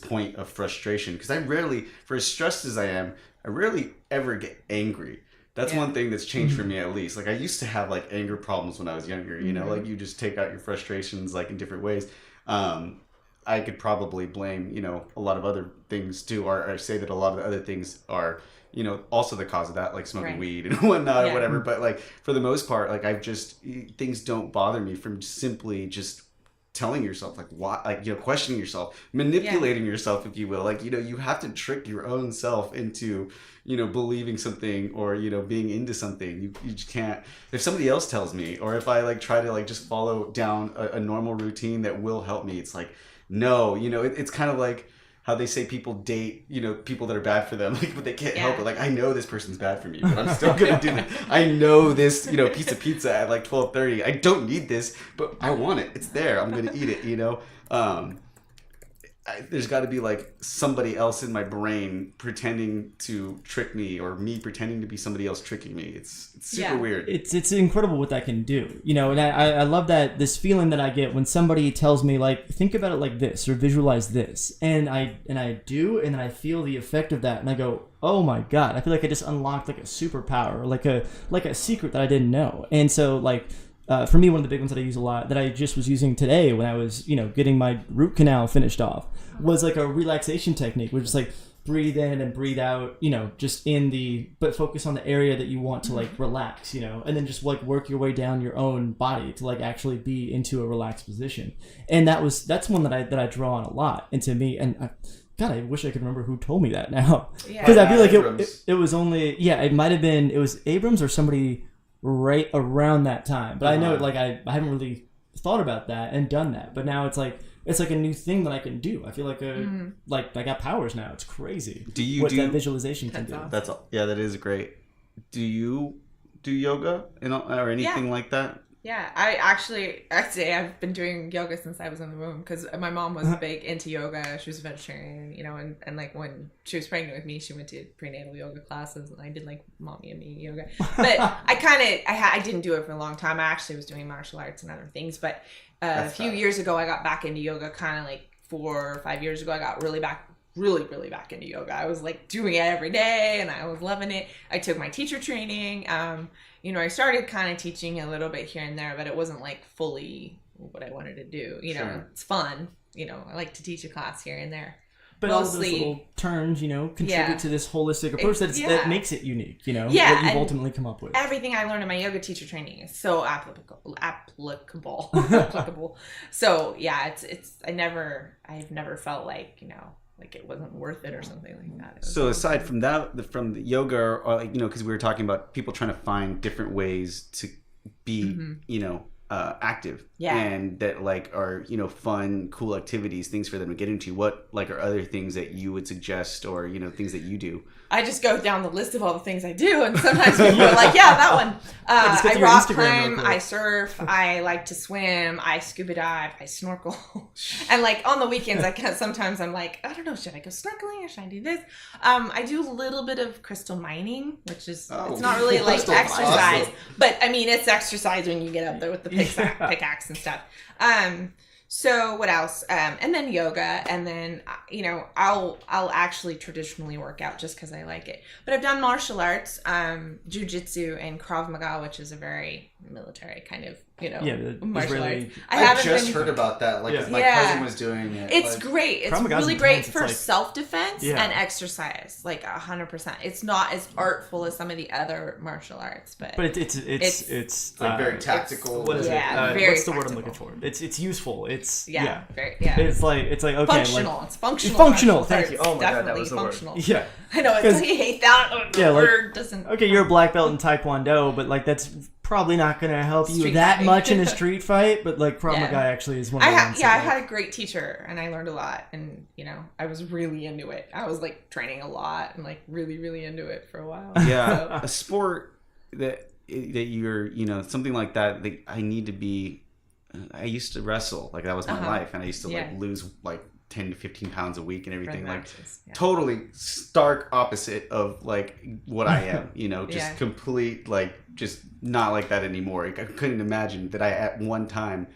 point of frustration, because I rarely, for as stressed as I am, I rarely ever get angry. That's one thing that's changed for me, at least. Like, I used to have like anger problems when I was younger, you know, like you just take out your frustrations like in different ways. I could probably blame, you know, a lot of other things too, or say that a lot of the other things are, you know, also the cause of that, like smoking weed and whatnot or whatever. But like, for the most part, like, things don't bother me from simply just telling yourself, like, why, like, you know, questioning yourself, manipulating yourself, if you will. Like, you know, you have to trick your own self into, you know, believing something, or, you know, being into something. You just can't, if somebody else tells me, or if I like try to like just follow down a normal routine that will help me, it's like, no, you know, it's kind of like how they say people date, you know, people that are bad for them, like, but they can't help it. Like, I know this person's bad for me, but I'm still gonna do it. I know this, you know, piece of pizza at like 12:30. I don't need this, but I want it. It's there. I'm gonna eat it. You know. There's got to be like somebody else in my brain pretending to trick me, or me pretending to be somebody else tricking me. It's super weird.
It's incredible what that can do, you know. And I love that, this feeling that I get when somebody tells me, like, think about it like this, or visualize this, and I do, and then I feel the effect of that, and I go, oh my god, I feel like I just unlocked like a superpower, or like a secret that I didn't know. And so like, for me, one of the big ones that I use a lot, that I just was using today when I was, you know, getting my root canal finished off, was like a relaxation technique, which is like breathe in and breathe out, you know, just but focus on the area that you want to like relax, you know, and then just like work your way down your own body to like actually be into a relaxed position. And that's one that I draw on a lot. And to me, and God, I wish I could remember who told me that now, because I feel like it was only, it might have been, it was Abrams or somebody right around that time. But I know, like, I haven't really thought about that and done that, but now it's like a new thing that I can do. I feel like like I got powers now. It's crazy.
Do you do
that visualization can do?
awesome.
That's all. Yeah, that is great. Do you do yoga or anything like that?
Yeah, actually I've been doing yoga since I was in the womb, because my mom was big into yoga. She was a vegetarian, you know, and like when she was pregnant with me, she went to prenatal yoga classes, and I did like mommy and me yoga. But I didn't do it for a long time. I actually was doing martial arts and other things, but a few years ago I got back into yoga, kind of like 4 or 5 years ago. I got really back into yoga. I was like doing it every day, and I was loving it. I took my teacher training. You know, I started kind of teaching a little bit here and there, but it wasn't like fully what I wanted to do. You know, It's fun. You know, I like to teach a class here and there.
But all those little turns, you know, contribute to this holistic approach that makes it unique, you know, what you've ultimately come up with.
Everything I learned in my yoga teacher training is so applicable. So yeah, I've never felt like, you know, like it wasn't worth it or something like that.
So aside from that, from the yoga, or, you know, because we were talking about people trying to find different ways to be, you know, active
Yeah.
and that like are, you know, fun, cool activities, things for them to get into. What like are other things that you would suggest, or, you know, things that you do?
I just go down the list of all the things I do, and sometimes people are like, yeah, that one.
Let's get
I
to your
rock
Instagram real
climb,
quick.
I surf, I like to swim, I scuba dive, I snorkel. And like on the weekends, sometimes I'm like, I don't know, should I go snorkeling or should I do this? I do a little bit of crystal mining, which is, it's not really like
crystal
exercise,
awesome.
but I mean, it's exercise when you get up there with the pickaxe and stuff. So what else? And then yoga, and then, you know, I'll actually traditionally work out just because I like it. But I've done martial arts, jiu-jitsu and Krav Maga, which is a very military kind of, you know,
the
martial
Israeli-
arts.
I just heard about that. Like, 'cause my cousin was doing it.
It's
like,
great. It's
Krav Maga's
really great
intense. It's
for
like-
self-defense
Yeah.
and exercise, like 100%. It's not as artful as some of the other martial arts, but
it's
like very tactical.
What is
Yeah,
it?
very
What's the word I'm
practical.
looking for? It's useful. It's
very
It's like okay,
functional.
like
It's functional.
functional.
martial
Thank
arts.
you. Oh my god, that
Definitely
was the
functional.
word. Yeah.
I know. It's like, you hate that. The
Yeah, like-
word doesn't.
Okay, you're a black belt in Taekwondo, but like that's probably not going to help you
Street
that
fighting.
much in a street fight. But like Krav
Yeah.
Maga actually is one of
I
the
had
ones.
I
that, like-
had a great teacher, and I learned a lot, and you know, I was really into it. I was like training a lot and like really, really into it for a while.
Yeah,
So,
a sport that you're, you know, something like that. I need to be. I used to wrestle, like that was my life, and I used to like
Yeah.
lose like 10 to 15 pounds a week and everything. Like
matches, yeah.
totally stark opposite of like what I am. You know, just
Yeah.
complete like just not like that anymore. I couldn't imagine that I at one time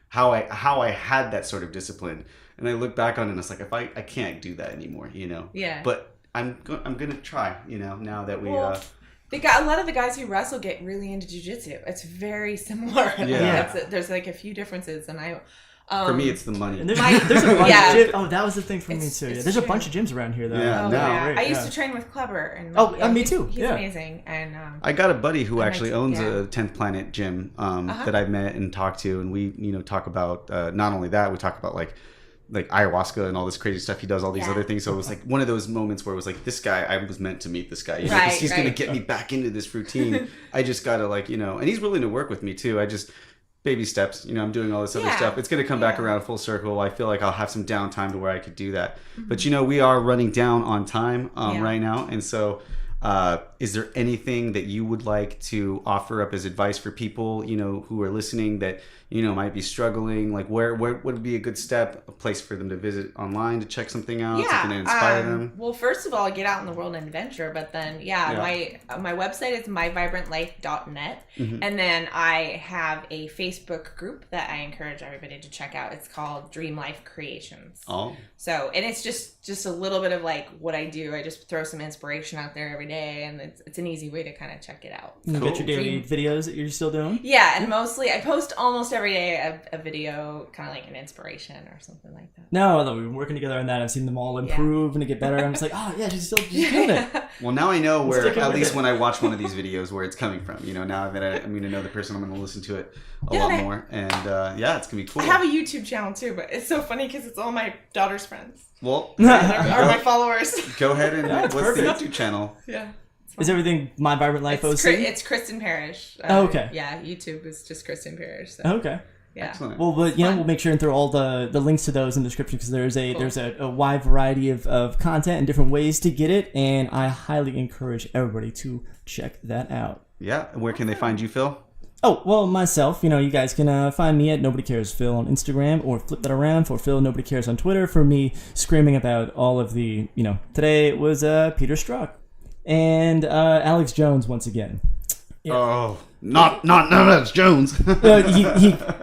how I had that sort of discipline, and I look back on it and it's like if I can't do that anymore. You know.
Yeah.
But I'm gonna try. You know, now that we.
Well, a lot of the guys who wrestle get really into jiu-jitsu. It's very similar.
Yeah.
There's like a few differences, and I.
For me, it's the money.
And there's a bunch
Yeah.
of gyms. Oh, that was the thing for me
It's-
too. Yeah,
it's
there's a
true.
bunch of gyms around here though.
Yeah,
Oh,
no.
yeah.
Great,
I used
yeah.
to train with Kleber, and
Oh, me
he's-
too.
He's
Yeah.
amazing, and
I got a buddy who
And
actually
I-
owns
yeah.
a 10th Planet gym that I met and talked to, and we, you know, talk about not only that, we talk about like ayahuasca and all this crazy stuff. He does all these
Yeah.
other things. So it was like one of those moments where it was like, this guy, I was meant to meet this guy. You know, 'cause
Right,
he's going
right.
to get me back into this routine. I just got to like, you know, and he's willing to work with me too. I just baby steps, you know, I'm doing all this other
Yeah.
stuff. It's going to come back
Yeah.
around full circle. I feel like I'll have some downtime to where I could do that. But, you know, we are running down on time
Yeah.
right now. And so is there anything that you would like to offer up as advice for people, you know, who are listening that, you know, might be struggling? Like where would be a good step, a place for them to visit online to check something out, something to inspire them?
Well, first of all, get out in the world and adventure. But then, my website is myvibrantlife.net, and then I have a Facebook group that I encourage everybody to check out. It's called Dream Life Creations.
Oh,
So, and it's just a little bit of like what I do. I just throw some inspiration out there every day, and it's an easy way to kind of check it out.
You
Cool.
get your daily videos that you're still doing.
Yeah, and mostly I post almost every day a video, kind of like an inspiration or something like that.
No, although we've been working together on that. I've seen them all improve and get better. I'm just like, oh yeah, she's doing it.
well, now I know where,
Sticking
at
with
least
it.
when I watch one of these videos, where it's coming from. You know, now that I'm going to know the person, I'm going to listen to it a lot more. And yeah, it's going to be cool.
I have a YouTube channel too, but it's so funny because it's all my daughter's friends.
Well,
Are my followers.
go ahead and
That's
what's
perfect.
the YouTube channel?
Yeah.
Is everything My Vibrant Life OC?
It's Kristen Parrish.
Oh, okay.
Yeah, YouTube is just Kristen Parrish. So,
Okay.
yeah.
Excellent.
Well, but you know, we'll make sure and throw all the links to those in the description because there's a wide variety of content and different ways to get it, and I highly encourage everybody to check that out.
Yeah, and where can they find you, Phil?
Oh, well, myself, you know, you guys can find me at Nobody Cares Phil on Instagram, or flip that around for Phil Nobody Cares on Twitter for me screaming about all of the, you know, today it was Peter Strzok and Alex Jones once again. Yeah.
Oh, not that's Jones.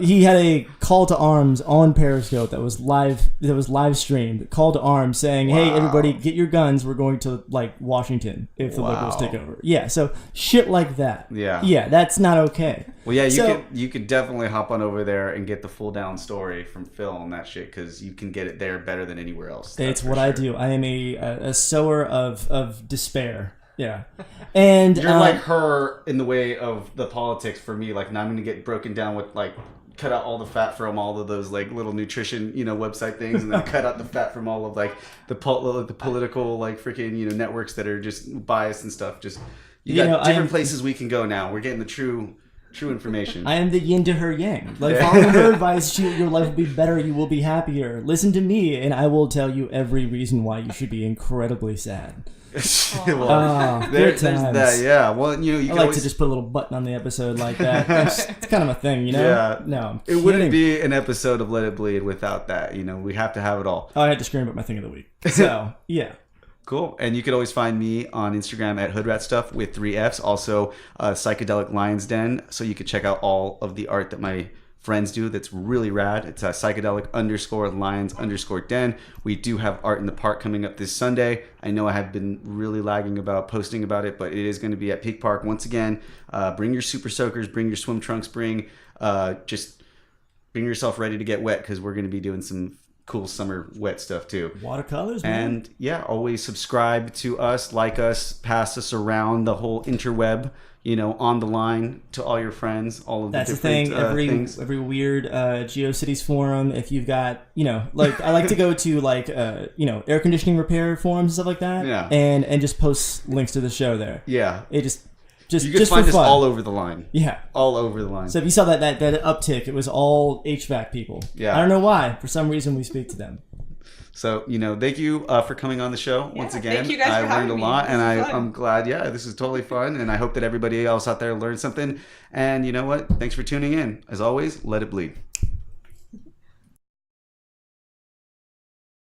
He had a call to arms on Periscope that was live streamed. Call to arms saying, "Hey, everybody, get your guns. We're going to like Washington if the liberals take over." Yeah, so shit like that.
Yeah.
that's not okay.
Well, yeah, you could definitely hop on over there and get the full down story from Phil on that shit because you can get it there better than anywhere else.
It's what I do. I am a sower of despair. Yeah, and
You're like her in the way of the politics for me. Like, now I'm gonna get broken down with like cut out all the fat from all of those like little nutrition, you know, website things, and then cut out the fat from all of like the political like freaking, you know, networks that are just biased and stuff. Just you got different places we can go now. We're getting the true True information.
I am the yin to her yang. Like, follow her advice, your life will be better, you will be happier. Listen to me, and I will tell you every reason why you should be incredibly sad.
Well, there's that, yeah. Well, you know, you
I like to just put a little button on the episode like that. It's kind of a thing, you know?
Yeah.
No,
it wouldn't be an episode of Let It Bleed without that. You know, we have to have it all.
Oh, I had to scream about my thing of the week. So, yeah.
Cool. And you can always find me on Instagram at hoodratstuff with 3 Fs. Also, Psychedelic Lions Den. So you can check out all of the art that my friends do that's really rad. It's psychedelic_lions_den. We do have Art in the Park coming up this Sunday. I know I have been really lagging about posting about it, but it is going to be at Peak Park once again. Bring your super soakers, bring your swim trunks, just bring yourself ready to get wet, because we're going to be doing some cool summer wet stuff too.
Watercolors, man.
And yeah, always subscribe to us, like us, pass us around the whole interweb, you know, on the line to all your friends, all of
That's
the different things.
Every weird GeoCities forum, if you've got, you know, like, I like to go to, like, you know, air conditioning repair forums and stuff like that.
Yeah.
And just post links to the show there.
Yeah.
It just
you can find
for
us
fun.
all over the line.
Yeah.
All over the line.
So if you saw that uptick, it was all HVAC people.
Yeah.
I don't know why. For some reason, we speak to them.
So, you know, thank you for coming on the show once again.
Thank you guys
I
for
learned a
having
lot,
me.
and
This is fun.
I'm glad. Yeah, this is totally fun, and I hope that everybody else out there learned something. And you know what? Thanks for tuning in. As always, let it bleed.